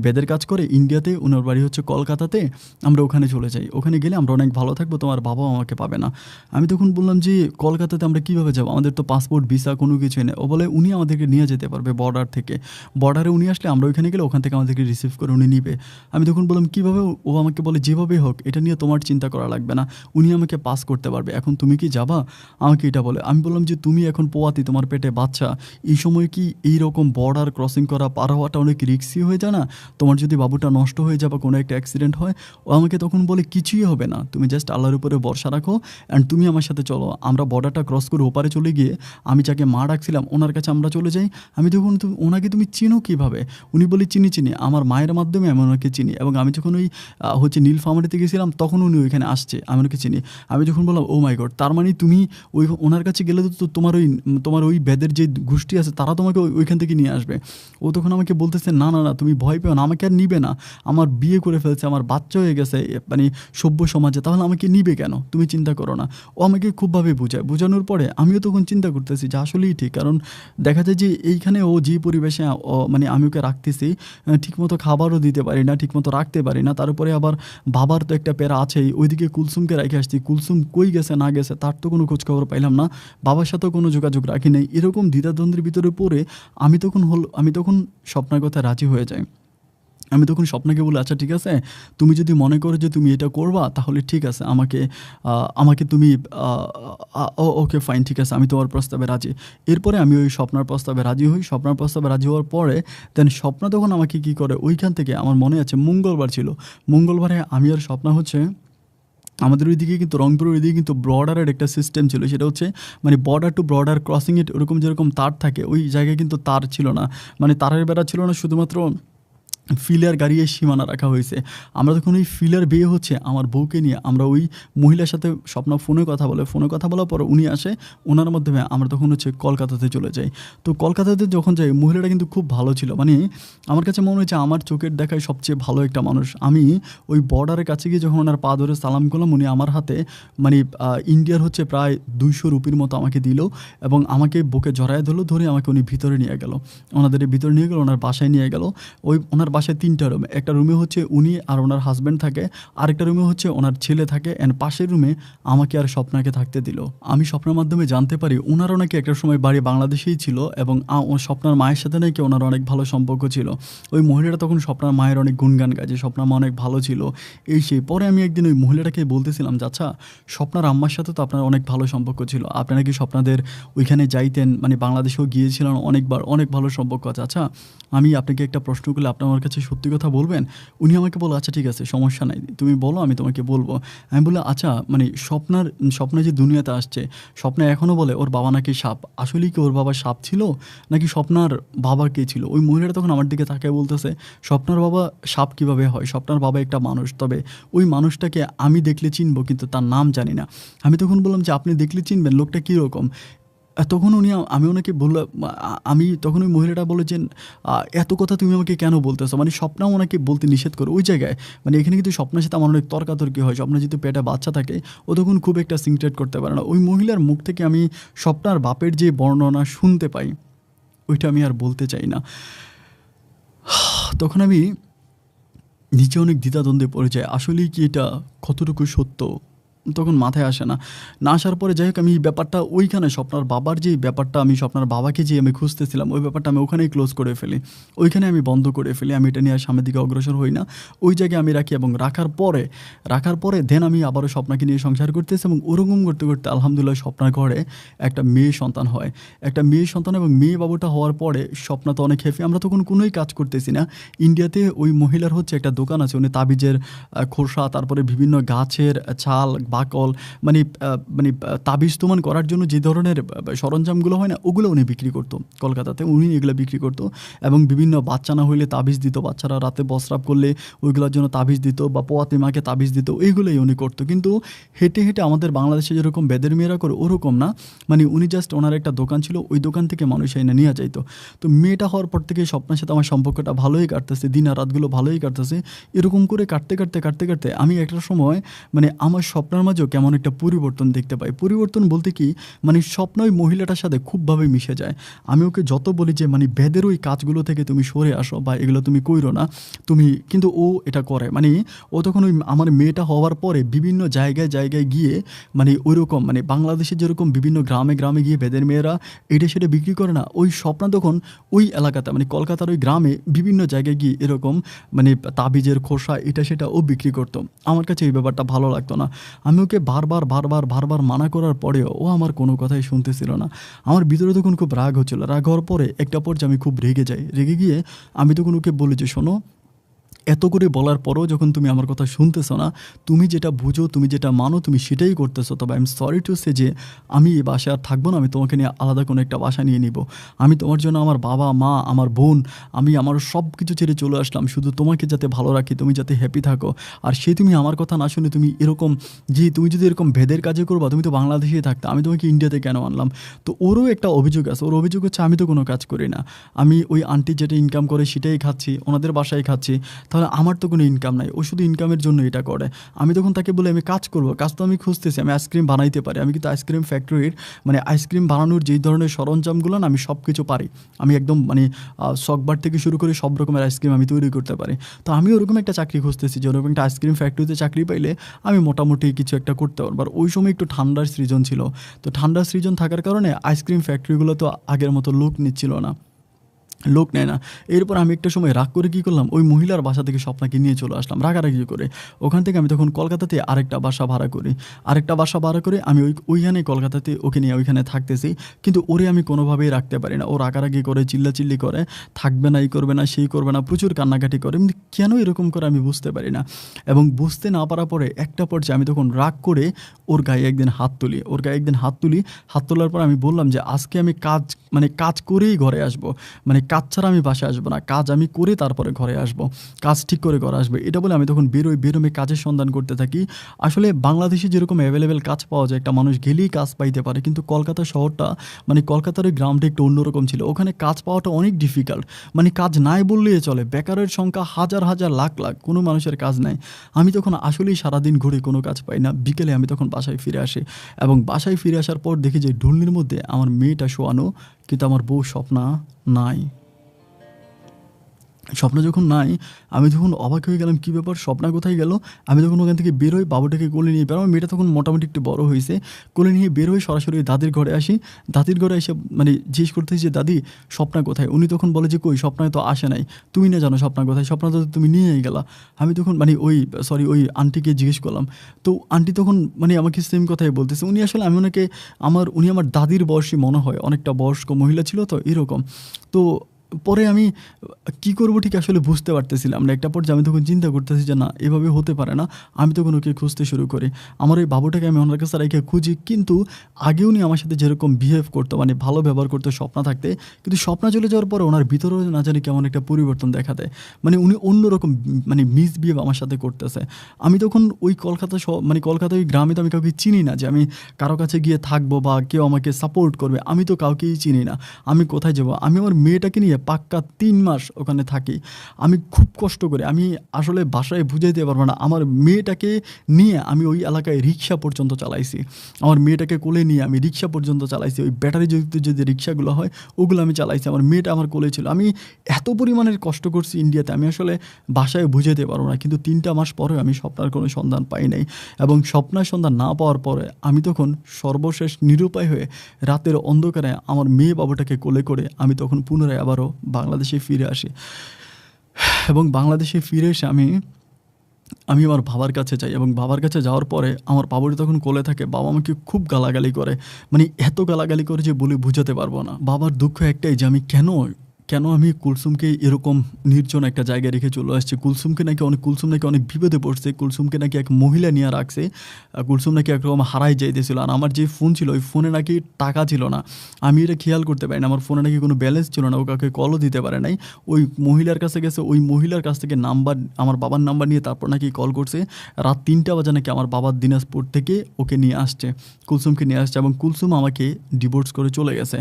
বেদের কাজ করে ইন্ডিয়াতে, ওনার বাড়ি হচ্ছে কলকাতাতে, আমরা ওখানে চলে যাই, ওখানে গেলে আমরা অনেক ভালো থাকবো, তোমার বাবাও আমাকে পাবে না। আমি তখন বললাম যে কলকাতাতে আমরা কীভাবে যাবো, আমাদের তো পাসপোর্ট ভিসা কোনো কিছুই নেই। ও বলে উনি আমাদেরকে নিয়ে যেতে পারবে বর্ডার থেকে, বর্ডারে উনি আসলে আমরা ওইখানে গেলে ওখান থেকে আমাদেরকে রিসিভ করে উনি নিবে। আমি তখন বললাম কীভাবে? ও আমাকে বলে যেভাবেই হোক এটা নিয়ে তোমার চিন্তা করা লাগবে না, উনি আমাকে পাস করতে পারবে, এখন তুমি কি যাবা? আমাকে এটা বলে। আমি বললাম যে তুমি এখন পোয়াতি, তোমার পেটে বাচ্চা, এই সময় কি এইরকম বর্ডার ক্রসিং করা পার হওয়াটা অনেক রিস্কি হয়ে যায় না? তোমার যদি বাবুটা নষ্ট হয়ে যায় বা কোনো একটা অ্যাক্সিডেন্ট হয়। ও আমাকে তখন বলে কিছুই হবে না, তুমি জাস্ট আল্লাহর উপরে ভরসা রাখো অ্যান্ড তুমি আমার সাথে চলো, আমরা বর্ডারটা ক্রস করে ওপারে চলে গিয়ে আমি যাকে মা ডাকছিলাম ওনার কাছে আমরা চলে যাই। আমি তখন ওনাকে তুমি চিনো কীভাবে? উনি বলি চিনি, আমার মায়ের মাধ্যমে আমি ওনাকে চিনি। এবং আমি যখন ওই নীলফামারীতে গেছিলাম তখন উনি ওইখানে আসছে, আমি ওনাকে চিনি। আমি যখন বললাম ও মাই গড, তার মানে তুমি ওনার কাছে গেলে তো তোমার ওই বেদের যে গোষ্ঠী আছে তারা তোমাকে ওইখান থেকে নিয়ে আসবে। ও তখন আমাকে বলতেছে না না না, তুমি ভয় পেও না, আমাকে আর নিবে না, আমার বিয়ে করে ফেলছে, আমার বাচ্চা হয়ে গেছে মানে সভ্য সমাজে, তাহলে আমাকে নিবে কেন? তুমি চিন্তা করো না। ও আমাকে খুবভাবে বোঝানোর পরে আমিও তখন চিন্তা করতেছি যে আসলেই ঠিক, কারণ দেখা যায় যে এইখানে ও যে পরিবেশে মানে আমি ওকে রাখতেছি, ঠিকমতো খাবারও দিতে পারি না, ঠিকমতো রাখতে পারি না, তার উপরে আবার বাবার তো একটা প্যারা আছেই, ওইদিকে কুলসুমকে রেখে আসছি, কুলসুম কই গেছে না গেছে তার তো কোনো খোঁজখবর পাইলাম না, বাবার সাথেও কোনো যোগাযোগ রাখি নাই। এরকম দ্বিধাদ্বন্দ্বের ভিতরে পড়ে আমি তখন স্বপ্নার কথা রাজি হয়ে যাই। আমি তখন স্বপ্নাকে বলি আচ্ছা ঠিক আছে, তুমি যদি মনে করো যে তুমি এটা করবা তাহলে ঠিক আছে, আমাকে তুমি ওকে ফাইন, ঠিক আছে, আমি তোমার প্রস্তাবে রাজি। এরপরে আমি ওই স্বপ্নার প্রস্তাবে রাজি হই। স্বপ্নার প্রস্তাবে রাজি হওয়ার পরে দেন স্বপ্না তখন আমাকে কী করে, ওইখান থেকে আমার মনে আছে মঙ্গলবার ছিল, মঙ্গলবারে আমি আর স্বপ্না আমাদের ওইদিকে কিন্তু রংপুরের ওইদিকে কিন্তু বর্ডারের একটা সিস্টেম ছিল, সেটা হচ্ছে মানে বর্ডার টু বর্ডার ক্রসিং এর ওরকম যেরকম তার থাকে, ওই জায়গায় কিন্তু তার ছিল না, মানে তারের বেড়া ছিল না, শুধুমাত্র ফিলার গাড়িয়ে সীমানা রাখা হয়েছে। আমরা যখন ওই ফিলার বিয়ে হচ্ছে আমার বউকে নিয়ে আমরা ওই মহিলার সাথে স্বপ্ন ফোনে কথা বলে, ফোনে কথা বলার পর উনি আসে, ওনার মাধ্যমে আমরা তখন হচ্ছে কলকাতাতে চলে যাই। তো কলকাতাতে যখন যাই মহিলাটা কিন্তু খুব ভালো ছিল, মানে আমার কাছে মনে হচ্ছে আমার চোখের দেখায় সবচেয়ে ভালো একটা মানুষ। আমি ওই বর্ডারের কাছে গিয়ে যখন ওনার পা ধরে সালাম করলাম, উনি আমার হাতে মানে ইন্ডিয়ার হচ্ছে প্রায় 200 রুপির মতো আমাকে দিল এবং আমাকে বুকে জড়ায় ধরলো, ধরে আমাকে উনি ভিতরে নিয়ে গেল, ওনাদের ভিতরে নিয়ে গেল, ওনার বাসায় নিয়ে গেল। ওই ওনার বাসায় 3টা রুম, একটা রুমে হচ্ছে উনি আর ওনার হাজব্যান্ড থাকে, আরেকটা রুমে হচ্ছে ওনার ছেলে থাকে, অ্যান্ড পাশের রুমে আমাকে আর স্বপ্নাকে থাকতে দিল। আমি স্বপ্নের মাধ্যমে জানতে পারি ওনারও নাকি একটা সময় বাড়ি বাংলাদেশেই ছিল এবং স্বপ্নার মায়ের সাথে নাকি ওনার অনেক ভালো সম্পর্ক ছিল। ওই মহিলাটা তখন স্বপ্নার মায়ের অনেক গুণগান গায় যে স্বপ্নার মা অনেক ভালো ছিল, এই সেই। পরে আমি একদিন ওই মহিলাটাকে বলতেছিলাম যে আচ্ছা, স্বপ্নার আম্মার সাথে তো আপনার অনেক ভালো সম্পর্ক ছিল, আপনারা কি স্বপ্নাদের ওইখানে যাইতেন, মানে বাংলাদেশেও গিয়েছিলেন অনেকবার, অনেক ভালো সম্পর্ক আছে, আচ্ছা আমি আপনাকে একটা প্রশ্ন করলে আপনি আমার কাছে সত্যি কথা বলবেন? উনি আমাকে বলো আচ্ছা ঠিক আছে, সমস্যা নাই, তুমি বলো আমি তোমাকে বলবো। আমি বললাম আচ্ছা মানে স্বপ্নে যে দুনিয়াতে আসছে, স্বপ্নে এখনও বলে ওর বাবা নাকি সাপ, আসলেই কি ওর বাবা সাপ ছিল নাকি স্বপ্নার বাবা কে ছিল? ওই মহিলাটা তখন আমার দিকে তাকিয়ে বলতেছে স্বপ্নার বাবা সাপ কিভাবে হয়, স্বপ্নার বাবা একটা মানুষ, তবে ওই মানুষটাকে আমি দেখলে চিনবো কিন্তু তার নাম জানি না। আমি তখন বললাম যে আপনি দেখলে চিনবেন, লোকটা কীরকম? তখন আমি ওনাকে বললাম, আমি তখন ওই মহিলাটা বলে যে এত কথা তুমি আমাকে কেন বলতেছো, মানে স্বপ্নাও ওনাকে বলতে নিষেধ করে ওই জায়গায়। মানে এখানে কিন্তু স্বপ্নের সাথে আমার অনেক তর্কাতর্কি হয়, স্বপ্নের যেহেতু পেটে বাচ্চা থাকে ও তখন খুব একটা সিনক্রেট করতে পারে না। ওই মহিলার মুখ থেকে আমি স্বপ্নার বাপের যে বর্ণনা শুনতে পাই ওইটা আমি আর বলতে চাই না। তখন আমি নিচে অনেক দ্বিধাদ্বন্দ্বে পড়ে যাই, আসলেই কি এটা কতটুকু সত্য তখন মাথায় আসে না। না আসার পরে যাই হোক আমি এই ব্যাপারটা ওইখানে স্বপ্নার বাবার যে ব্যাপারটা, আমি স্বপ্নার বাবাকে যে আমি খুঁজতেছিলাম ওই ব্যাপারটা আমি ওখানেই ক্লোজ করে ফেলি, ওইখানে আমি বন্ধ করে ফেলি, আমি এটা নিয়ে আর সামনের দিকে অগ্রসর হই না, ওই জায়গায় আমি রাখি। এবং রাখার পরে দেন আমি আবারও স্বপ্নাকে নিয়ে সংসার করতেছি এবং ওরকম করতে করতে আলহামদুলিল্লাহ স্বপ্নার ঘরে একটা মেয়ে সন্তান হয়, একটা মেয়ে সন্তান। এবং মেয়ে বাবুটা হওয়ার পরে স্বপ্না তো অনেক হ্যাপি, আমরা তখন কোনোই কাজ করতেছি না। ইন্ডিয়াতে ওই মহিলার হচ্ছে একটা দোকান আছে, উনি তাবিজের খোসা, তারপরে বিভিন্ন গাছের ছাল, বাকল, মানে তাবিজ তোমান করার জন্য যে ধরনের সরঞ্জামগুলো হয় না ওগুলো উনি বিক্রি করতো কলকাতাতে, উনি এগুলো বিক্রি করতো। এবং বিভিন্ন বাচ্চা না হইলে তাবিজ দিত, বাচ্চারা রাতে বস্রাব করলে ওইগুলোর জন্য তাবিজ দিত, বা পোয়াতে মাকে তাবিজ দিত, এইগুলোই উনি করতো। কিন্তু হেঁটে হেঁটে আমাদের বাংলাদেশে যেরকম বেদের মেয়েরা করে ওরকম না, মানে উনি জাস্ট ওনার একটা দোকান ছিল, ওই দোকান থেকে মানুষ এনে নিয়ে যাইতো। তো মেয়েটা হওয়ার পর থেকে স্বপ্নের সাথে আমার সম্পর্কটা ভালোই কাটতেছে, দিন আর রাতগুলো ভালোই কাটতেছে। এরকম করে কাটতে কাটতে কাটতে কাটতে আমি একটা সময় মানে আমার স্বপ্নের মাঝেও কেমন একটা পরিবর্তন দেখতে পাই। পরিবর্তন বলতে কি, মানে স্বপ্ন ওই মহিলাটার সাথে খুবভাবে মিশে যায়। আমি ওকে যত বলি যে মানে বেদের ওই কাজগুলো থেকে তুমি সরে আসো বা এগুলো তুমি কইরো না তুমি, কিন্তু ও এটা করে। মানে ও তখন ওই আমার মেয়েটা হওয়ার পরে বিভিন্ন জায়গায় জায়গায় গিয়ে মানে ওইরকম মানে বাংলাদেশে যেরকম বিভিন্ন গ্রামে গ্রামে গিয়ে বেদের মেয়েরা এটা সেটা বিক্রি করে না, ওই স্বপ্ন তখন ওই এলাকাতে মানে কলকাতার ওই গ্রামে বিভিন্ন জায়গায় গিয়ে এরকম মানে তাবিজের খোসা এটা সেটা ও বিক্রি করতো। আমার কাছে এই ব্যাপারটা ভালো লাগতো না। আমি ওকে বারবার মানা করার পরেও ও আমার কোনো কথাই শুনতেছিল না। আমার ভিতরে তখন খুব রাগ হচ্ছিল। রাগ হওয়ার পরে একটা পর্যায়ে আমি খুব রেগে যাই। রেগে গিয়ে আমি তখন ওকে বলি যে শোনো, এত করে বলার পরও যখন তুমি আমার কথা শুনতেছো না, তুমি যেটা বুঝো, তুমি যেটা মানো, তুমি সেটাই করতেছো, তবে I am sorry to say যে আমি এই বাসায় আর থাকবো না, আমি তোমাকে নিয়ে আলাদা কোনো একটা বাসা নিয়ে নিব। আমি তোমার জন্য আমার বাবা মা, আমার বোন, আমি আমার সব কিছু ছেড়ে চলে আসলাম শুধু তোমাকে যাতে ভালো রাখি, তুমি যাতে হ্যাপি থাকো। আর সে তুমি আমার কথা না শুনে তুমি এরকম, যে তুমি যদি এরকম ভেদের কাজে করবা, তুমি তো বাংলাদেশেই থাকতে, আমি তোমাকে ইন্ডিয়াতে কেন আনলাম? তো ওরও একটা অভিযোগ আছে। ওর অভিযোগ হচ্ছে আমি তো কোনো কাজ করি না, আমি ওই আন্টি যেটা ইনকাম করে সেটাই খাচ্ছি, ওনাদের বাসায় খাচ্ছি, তাহলে আমার তো কোনো ইনকাম নাই, ও শুধু ইনকামের জন্য এটা করে। আমি তখন তাকে বলে আমি কাজ করব, কাজ তো আমি খুঁজতেছি, আমি আইসক্রিম বানাইতে পারি, আমি কিন্তু আইসক্রিম ফ্যাক্টরির মানে আইসক্রিম বানানোর যেই ধরনের সরঞ্জামগুলো না আমি সব কিছু পারি, আমি একদম মানে চকবার থেকে শুরু করে সব রকমের আইসক্রিম আমি তৈরি করতে পারি। তো আমি ওরকম একটা চাকরি খুঁজতেছি যে ওরকম একটা আইসক্রিম ফ্যাক্টরিতে চাকরি পাইলে আমি মোটামুটি কিছু একটা করতে পারবো। আর ওই সময় একটু ঠান্ডার সৃজন ছিল, তো ঠান্ডার সৃজন থাকার কারণে আইসক্রিম ফ্যাক্টরিগুলো তো আগের মতো লোক নিচ্ছিল না। লোক নেয় না। এরপর আমি একটা সময় রাগ করে কী করলাম, ওই মহিলার বাসা থেকে স্বপ্নাকে নিয়ে চলে আসলাম রাগারাগি করে। ওখান থেকে আমি তখন কলকাতাতে আরেকটা বাসা ভাড়া করি। আরেকটা বাসা ভাড়া করে আমি ওইখানে কলকাতাতে ওকে নিয়ে ওইখানে থাকতেছি। কিন্তু ওরে আমি কোনোভাবেই রাখতে পারি না। ও রাগারাগি করে, চিল্লাচিল্লি করে, থাকবে না, এই করবে না, সেই করবে না, প্রচুর কান্নাকাটি করে। কিন্তু কেন এরকম করে আমি বুঝতে পারি না। এবং বুঝতে না পারার পরে একটা পর্যায়ে আমি তখন রাগ করে ওর গায়ে একদিন হাত তুলি। হাত তোলার পর আমি বললাম যে, আজকে আমি কাজ করেই ঘরে আসবো। মানে কাজ ছাড়া আমি বাসায় আসবো না, কাজ আমি করে তারপরে ঘরে আসবো, কাজ ঠিক করে ঘরে আসবে। এটা বলে আমি তখন বেরোমে কাজের সন্ধান করতে থাকি। আসলে বাংলাদেশে যেরকম অ্যাভেলেবেল কাজ পাওয়া যায়, একটা মানুষ গেলেই কাজ পাইতে পারে, কিন্তু কলকাতা শহরটা, মানে কলকাতার ওই গ্রামটা একটু অন্যরকম ছিল। ওখানে কাজ পাওয়াটা অনেক ডিফিকাল্ট, মানে কাজ নাই বললেই চলে। বেকারের সংখ্যা হাজার হাজার লাখ লাখ, কোনো মানুষের কাজ নাই। আমি তখন আসলেই সারাদিন ঘুরে কোনো কাজ পাই না। বিকেলে আমি তখন বাসায় ফিরে আসি, এবং বাসায় ফিরে আসার পর দেখি যে ঢুলনির মধ্যে আমার মেয়েটা শোয়ানো, কিন্তু আমার বউ স্বপ্না নাই। স্বপ্না যখন নাই, আমি তখন অবাক হয়ে গেলাম, কী ব্যাপার, স্বপ্না কোথায় গেল? আমি তখন ওখান থেকে বেরোই, বাবুটাকে কোলে নিয়ে বেরো। আমার মেয়েটা তখন মোটামুটি একটু বড় হয়েছে। কোলে নিয়ে বের হয়ে সরাসরি দাদির ঘরে আসি। দাদির ঘরে এসে মানে জিজ্ঞেস করতেছি যে, দাদি স্বপ্না কোথায়? উনি তখন বলে যে, কই, স্বপ্নায় তো আসে নাই, তুমি না জানো স্বপ্না কোথায়? স্বপ্না তো তুমি নিয়েই গেলা। আমি তখন ওই আন্টিকে জিজ্ঞেস করলাম। তো আন্টি তখন আমাকে সেম কথাই বলতেছে। উনি আসলে উনি আমার দাদির বয়সী মনে হয়, অনেকটা বয়স্ক মহিলা ছিল তো, এরকম। তো পরে আমি কী করবো ঠিক আসলে বুঝতে পারতেছিলাম না। একটা পর্যায়ে আমি তখন চিন্তা করতেছি যে, না, এভাবে হতে পারে না। আমি তখন ওকে খুঁজতে শুরু করি। আমার ওই বাবুটাকে আমি ওনার কাছে রেখে খুঁজি, কিন্তু আগে উনি আমার সাথে যেরকম বিহেভ করতো, মানে ভালো ব্যবহার করতো স্বপ্না থাকতে, কিন্তু স্বপ্না চলে যাওয়ার পরে ওনার ভিতরেও না জানি কেমন একটা পরিবর্তন দেখা দেয়। মানে উনি অন্যরকম মিসবিহেভ আমার সাথে করতেছে। আমি তখন ওই কলকাতা ওই গ্রামে তো আমি কাউকে চিনি না যে আমি কারো কাছে গিয়ে থাকবো বা কেউ আমাকে সাপোর্ট করবে। আমি তো কাউকেই চিনি না। আমি কোথায় যাবো? আমি আমার মেয়েটাকে নিয়ে পাক্কা 3 মাস ওখানে থাকি। আমি খুব কষ্ট করে, আমি আসলে বাসায় বুঝাইতে পারবো না, আমার মেয়েটাকে নিয়ে আমি ওই এলাকায় রিক্সা পর্যন্ত চালাইছি। আমার মেয়েটাকে কোলে নিয়ে আমি রিক্সা পর্যন্ত চালাইছি। ওই ব্যাটারি যুক্ত যে রিক্সাগুলো হয়, ওগুলো আমি চালাইছি। আমার মেয়েটা আমার কোলে ছিল। আমি এত পরিমাণের কষ্ট করছি ইন্ডিয়াতে, আমি আসলে বাসায় বুঝাইতে পারবো না। কিন্তু 3টা মাস পরেও আমি স্বপ্নার কোনো সন্ধান পাই নাই। এবং স্বপ্নার সন্ধান না পাওয়ার পরে আমি তখন সর্বশেষ নিরুপায় হয়ে রাতের অন্ধকারে আমার মেয়ে বাবুটাকে কোলে করে আমি তখন পুনরায় আবারও বাংলাদেশে ফিরে আসি। এবং বাংলাদেশে ফিরে এসে আমি আমার বাবার কাছে যাই, এবং বাবার কাছে যাওয়ার পরে আমার বাবুটি তখন কোলে থাকে। বাবা আমাকে খুব গালাগালি করে, মানে এত গালাগালি করে যে বলে বুঝাতে পারবো না। বাবার দুঃখ একটাই যে আমি কেন আমি কুলসুমকে এরকম নির্জন একটা জায়গায় রেখে চলে আসছি। কুলসুম নাকি অনেক বিপদে পড়ছে। কুলসুমকে নাকি এক মহিলা নিয়ে রাখছে। কুলসুম নাকি একরকম হারাই যাইতেছিল। আর আমার যে ফোন ছিল, ওই ফোনে নাকি টাকা ছিল না। আমি এটা খেয়াল করতে পারি না। আমার ফোনে নাকি কোনো ব্যালেন্স ছিল না। ও কাউকে কলও দিতে পারে নাই। ওই মহিলার কাছে গেছে, ওই মহিলার কাছ থেকে আমার বাবার নাম্বার নিয়ে তারপর নাকি কল করছে। রাত 3টা বাজে নাকি আমার বাবার দিনাজপুর থেকে ওকে নিয়ে আসছে, কুলসুমকে নিয়ে আসছে, এবং কুলসুম আমাকে ডিভোর্স করে চলে গেছে।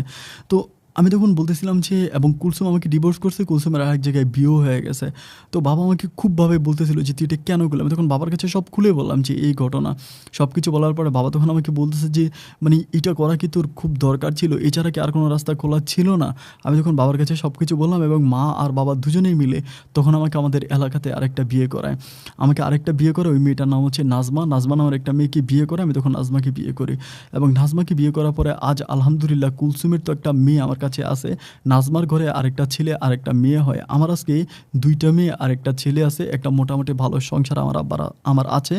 তো আমি তখন বলতেছিলাম যে, এবং কুলসুম আমাকে ডিভোর্স করছে, কুলসুমের আরেক জায়গায় বিয়েও হয়ে গেছে। তো বাবা আমাকে খুবভাবে বলতেছিল যে, তুই এটা কেন করলি? আমি তখন বাবার কাছে সব খুলে বললাম যে এই ঘটনা। সব কিছু বলার পরে বাবা তখন আমাকে বলতেছে যে, এটা করা কি তোর খুব দরকার ছিল? এছাড়া কি আর কোনো রাস্তা খোলা ছিল না? আমি তখন বাবার কাছে সব কিছু বললাম, এবং মা আর বাবা দুজনেই মিলে তখন আমাকে আমাদের এলাকাতে আরেকটা বিয়ে করায়। ওই মেয়েটার নাম হচ্ছে নাজমা। নাজমা নামের একটা মেয়েকে বিয়ে করে। আমি তখন নাজমাকে বিয়ে করি, এবং নাজমাকে বিয়ে করার পরে আজ আলহামদুলিল্লাহ কুলসুমের তো একটা মেয়ে আমার কাছে আছে। নাজমার ঘরে আরেকটা ছেলে আর একটা মেয়ে হয়। আমার আজকে 2টা মেয়ে আর একটা ছেলে আছে। একটা মোটামুটি ভালো সংসার আমার আছে।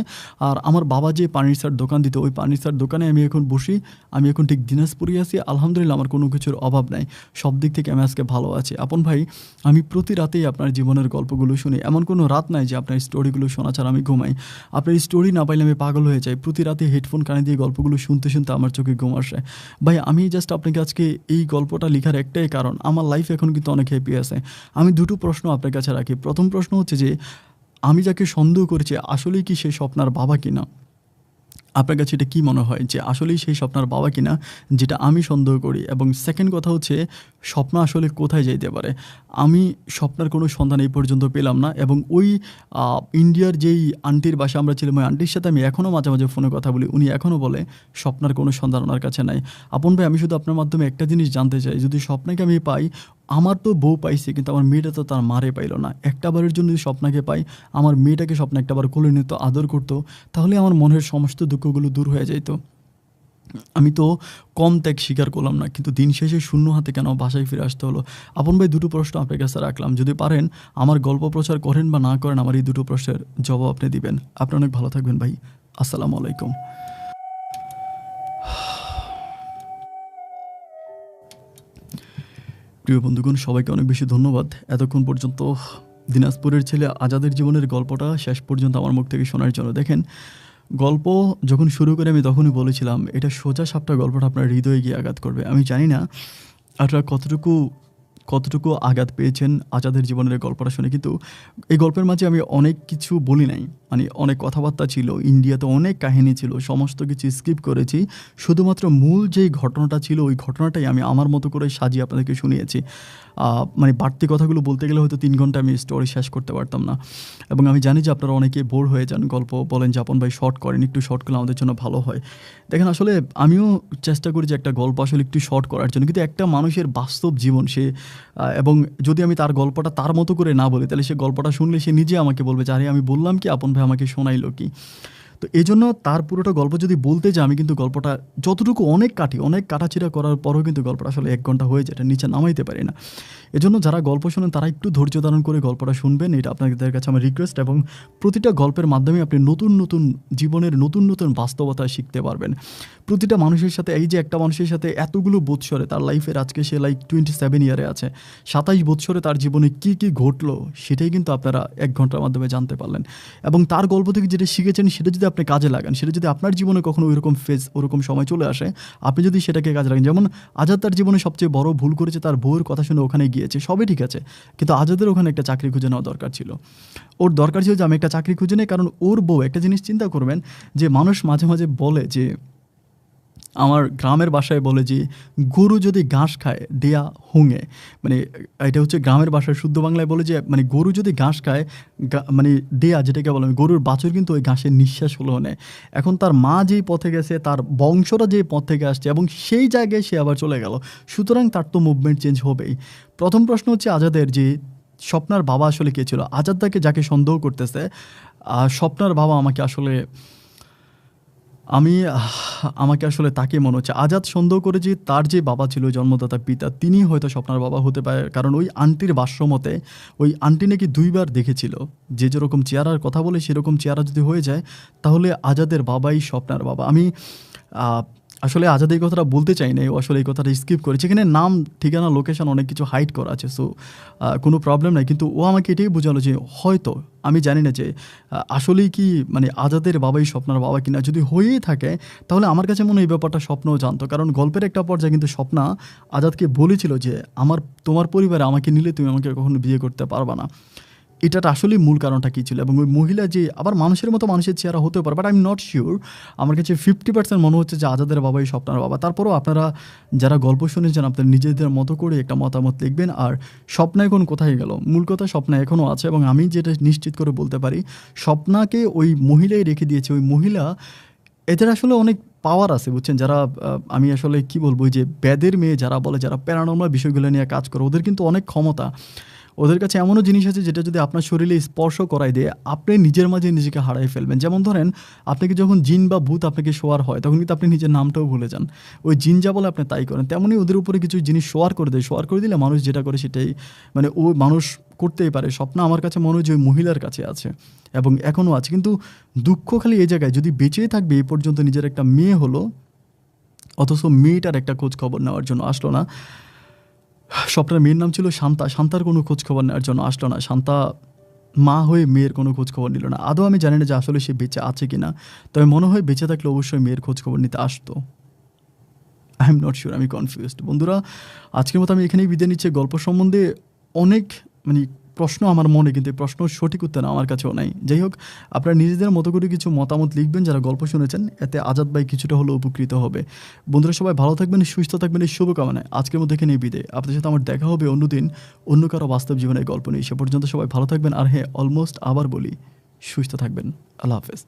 আর আমার বাবা যে ফার্নিচার দোকান দিত, ওই ফার্নিচার দোকানে আমি এখন বসি। আমি এখন ঠিক দিনাজপুরে আছি। আলহামদুলিল্লাহ আমার কোনো কিছুর অভাব নাই। সব দিক থেকে আমি আজকে ভালো আছি। আপন ভাই, আমি প্রতি রাতেই আপনার জীবনের গল্পগুলো শুনি। এমন কোনো রাত নাই যে আপনার স্টোরিগুলো শোনা ছাড়া আমি ঘুমাই। আপনার স্টোরি না পাইলে আমি পাগল হয়ে যাই। প্রতি রাতে হেডফোন কানে দিয়ে গল্পগুলো শুনতে শুনতে আমার চোখে ঘুম আসে। ভাই, আমি জাস্ট আপনাকে আজকে এই গল্পটা লেখার একটাই কারণ, আমার লাইফ এখন কিন্তু অনেক হ্যাপি আছে। আমি 2টো প্রশ্ন আপনার কাছে রাখি। প্রথম প্রশ্ন হচ্ছে যে, আমি যাকে সন্দেহ করেছি আসলেই কি সে স্বপ্নার বাবা কিনা? আপনার কাছে এটা কী মনে হয় যে আসলেই সেই স্বপ্নার বাবা কিনা, যেটা আমি সন্দেহ করি? এবং সেকেন্ড কথা হচ্ছে, স্বপ্না আসলে কোথায় যাইতে পারে? আমি স্বপ্নার কোনো সন্ধান এই পর্যন্ত পেলাম না। এবং ওই ইন্ডিয়ার যেই আন্টির বাসা আমরা ছিলাম, ওই আন্টির সাথে আমি এখনও মাঝে মাঝে ফোনে কথা বলি। উনি এখনও বলে স্বপ্নার কোনো সন্ধান ওনার কাছে নাই। আপন ভাই, আমি শুধু আপনার মাধ্যমে একটা জিনিস জানতে চাই, যদি স্বপ্নাকে আমি পাই, আমার তো বউ পাইছে, কিন্তু আমার মেয়েটা তো তার মারে পাইল না। একটা বারের জন্য যদি স্বপ্নাকে পাই, আমার মেয়েটাকে স্বপ্ন একটাবার কোলে নিত, আদর করতো, তাহলে আমার মনের সমস্ত দুঃখগুলো দূর হয়ে যেত। আমি তো কম ত্যাগ স্বীকার করলাম না, কিন্তু দিন শেষে শূন্য হাতে কেন বাসায় ফিরে আসতে হলো? আপন ভাই, দুটো প্রশ্ন আপনার কাছে রাখলাম, যদি পারেন আমার গল্প প্রচার করেন বা না করেন, আমার এই দুটো প্রশ্নের জবাব আপনি দিবেন। আপনি অনেক ভালো থাকবেন ভাই। আসসালামু আলাইকুম। প্রিয় বন্ধুগণ, সবাইকে অনেক বেশি ধন্যবাদ এতক্ষণ পর্যন্ত দিনাজপুরের ছেলে আজাদের জীবনের গল্পটা শেষ পর্যন্ত আমার মুখ থেকে শোনার জন্য। দেখেন, গল্প যখন শুরু করে আমি তখনই বলেছিলাম এটা সোজা সাপটা গল্পটা আপনার হৃদয়ে গিয়ে আঘাত করবে। আমি জানি না আপনারা কতটুকু আঘাত পেয়েছেন আজাদের জীবনের গল্পটা শুনে, কিন্তু এই গল্পের মাঝে আমি অনেক কিছু বলি নাই, মানে অনেক কথাবার্তা ছিল, ইন্ডিয়াতে অনেক কাহিনী ছিল, সমস্ত কিছু স্কিপ করেছি। শুধুমাত্র মূল যেই ঘটনাটা ছিল ওই ঘটনাটাই আমি আমার মতো করে সাজিয়ে আপনাদেরকে শুনিয়েছি। মানে বাড়তি কথাগুলো বলতে গেলে হয়তো 3 ঘন্টা আমি স্টোরি শেষ করতে পারতাম না। এবং আমি জানি যে আপনারা অনেকে বোর হয়ে যান, গল্প বলেন যে আপন ভাই শর্ট করেন, একটু শর্ট করলে আমাদের জন্য ভালো হয়। দেখেন, আসলে আমিও চেষ্টা করি যে একটা গল্প আসলে একটু শর্ট করার জন্য, কিন্তু একটা মানুষের বাস্তব জীবন সে এবং যদি আমি তার গল্পটা তার মতো করে না বলি, তাহলে সে গল্পটা শুনলে সে নিজে আমাকে বলবে যে আরে আমি বললাম কি, আপন ভাই আমাকে শোনাইলো কি। তো এই জন্য তার পুরোটা গল্প যদি বলতে যাই, আমি কিন্তু গল্পটা যতটুকু অনেক কাটাছিড়া করার পরেও কিন্তু গল্পটা আসলে 1 ঘন্টা হয়ে যায়, এটা নিচে নামাইতে পারি না। এজন্য যারা গল্প শোনেন তারা একটু ধৈর্য ধারণ করে গল্পটা শুনবেন, এটা আপনাদের কাছে আমার রিকোয়েস্ট। এবং প্রতিটা গল্পের মাধ্যমে আপনি নতুন নতুন জীবনের নতুন নতুন বাস্তবতা শিখতে পারবেন। প্রতিটা মানুষের সাথে, এই যে একটা মানুষের সাথে এতগুলো বৎসরে তার লাইফের, আজকে সে 27 ইয়ারে আছে, 27 বৎসরে তার জীবনে কী কী ঘটলো সেটাই কিন্তু আপনারা 1 ঘন্টার মাধ্যমে জানতে পারলেন। এবং তার গল্প থেকে যেটা শিখেছেন সেটা যদি আপনি কাজে লাগান, সেটা যদি আপনার জীবনে কখনো ওইরকম ওরকম সময় চলে আসে, আপনি যদি সেটাকে কাজে লাগান। যেমন আজাদ তার জীবনে সবচেয়ে বড় ভুল করেছে, তার বউয়ের কথা শুনে ওখানে গিয়েছে, সবই ঠিক আছে, কিন্তু আজাদের ওখানে একটা চাকরি খুঁজে নেওয়া দরকার ছিল। ওর দরকার ছিল যে আমি একটা চাকরি খুঁজে নেই, কারণ ওর বউ, একটা জিনিস চিন্তা করবেন যে মানুষ মাঝে মাঝে বলে যে, আমার গ্রামের ভাষায় বলে যে গরু যদি ঘাস খায় দেয়া হুঙে, মানে এটা হচ্ছে গ্রামের ভাষায়, শুদ্ধ বাংলায় বলে যে মানে গরু যদি ঘাস খায়, মানে দেয়া যেটাকে বলে, গরুর বাছুর কিন্তু ওই ঘাসের নিঃশ্বাস হলো নেয়। এখন তার মা যেই পথে গেছে, তার বংশটা যেই পথ থেকে আসছে এবং সেই জায়গায় সে আবার চলে গেল, সুতরাং তার তো মুভমেন্ট চেঞ্জ হবেই। প্রথম প্রশ্ন হচ্ছে আজাদের যে স্বপ্নার বাবা আসলে কে ছিল। আজাদ তাকে যাকে সন্দেহ করতেছে, স্বপ্নার বাবা আমাকে আসলে তাকে মনে হচ্ছে, আজাদ সন্দেহ করে যে তার যে বাবা ছিল জন্মদাতা পিতা, তিনি হয়তো স্বপ্নার বাবা হতে পারে। কারণ ওই আন্টির ভাষ্যমতে ওই আন্টি নাকি 2 বার দেখেছিল, যে যেরকম চেহারার কথা বলে সেরকম চেহারা যদি হয়ে যায় তাহলে আজাদের বাবাই স্বপ্নার বাবা। আমি আসলে আজাদ এই কথাটা বলতে চাই না, ও আসলে এই কথাটা স্কিপ করেছে, এখানে নাম, ঠিকানা, লোকেশন অনেক কিছু হাইড করা আছে, সো কোনো প্রবলেম নাই। কিন্তু ও আমাকে এটাই বোঝালো যে হয়তো, আমি জানি না যে আসলেই কি মানে আজাদের বাবাই স্বপ্নার বাবা কিনা, যদি হয়েই থাকে তাহলে আমার কাছে মনে হয় এই ব্যাপারটা স্বপ্নও জানতো। কারণ গল্পের একটা পর্যায়ে কিন্তু স্বপ্না আজাদকে বলেছিল যে তোমার পরিবারে আমাকে নিলে তুমি আমাকে কখনো বিয়ে করতে পারবা না। এটার আসলেই মূল কারণটা কী ছিল। এবং ওই মহিলা যে আবার মানুষের মতো মানুষের চেহারা হতেও পারে, but I am not sure, আমার কাছে 50% মনে হচ্ছে যে আজাদের বাবাই স্বপ্নার বাবা। তারপরেও আপনারা যারা গল্প শুনেছেন আপনারা নিজেদের মতো করে একটা মতামত লিখবেন। আর স্বপ্না এখন কোথায় গেল? মূল কথা, স্বপ্না এখনও আছে এবং আমি যেটা নিশ্চিত করে বলতে পারি, স্বপ্নাকে ওই মহিলাই রেখে দিয়েছে। ওই মহিলা, এদের আসলে অনেক পাওয়ার আছে, বুঝছেন? যারা আমি আসলে কি বলবো, যে বেদের মেয়ে যারা বলে, যারা প্যারানর্মাল বিষয়গুলো নিয়ে কাজ করে, ওদের কিন্তু অনেক ক্ষমতা। ওদের কাছে এমনও জিনিস আছে যেটা যদি আপনার শরীরে স্পর্শ করাই দেয়, আপনি নিজের মাঝে নিজেকে হারাই ফেলবেন। যেমন ধরেন, আপনাকে যখন জিন বা ভূত আপনাকে শোয়ার হয়, তখন কিন্তু আপনি নিজের নামটাও ভুলে যান। ওই জিন যা বলে আপনি তাই করেন। তেমনই ওদের উপরে কিছু জিনিস শোয়ার করে দেয়, শোয়ার করে দিলে মানুষ যেটা করে সেটাই, মানে ও মানুষ করতেই পারে। স্বপ্ন আমার কাছে মনে হয় যে ওই মহিলার কাছে আছে এবং এখনও আছে। কিন্তু দুঃখ খালি এই জায়গায়, যদি বেঁচেই থাকবে এই পর্যন্ত, নিজের একটা মেয়ে হলো, অথচ মেয়েটার একটা খোঁজ খবর নেওয়ার জন্য আসলো না। স্বপ্নের মেয়ের নাম ছিল শান্তা, শান্তার কোনো খোঁজখবর নেওয়ার জন্য আসলো না। শান্তা মা হয়ে মেয়ের কোনো খোঁজখবর নিল না। আদৌ আমি জানি না যে আসলে সে বেঁচে আছে কি না, তবে মনে হয় বেঁচে থাকলে অবশ্যই মেয়ের খোঁজখবর নিতে আসতো। আই এম নট শিওর, আমি কনফিউজড। বন্ধুরা, আজকের মতো আমি এখানেই বিদায় নিচ্ছি। গল্প সম্বন্ধে অনেক প্রশ্ন আমার মনে, কিন্তু এই প্রশ্ন সঠিক উত্তর আমার কাছেও নাই। যাই হোক, আপনারা নিজেদের মতো করে কিছু মতামত লিখবেন যারা গল্প শুনেছেন, এতে আজাদ ভাই কিছুটা হলেও উপকৃত হবে। বন্ধুরা সবাই ভালো থাকবেন, সুস্থ থাকবেন, এই শুভকামনায় আজকের মতো এখানেই বিদায়। আপনাদের সাথে আমার দেখা হবে অন্যদিন অন্য কারো বাস্তব জীবনের গল্প নিয়ে। সে পর্যন্ত সবাই ভালো থাকবেন। আর হ্যাঁ, অলমোস্ট আবার বলি, সুস্থ থাকবেন। আল্লাহ হাফেজ।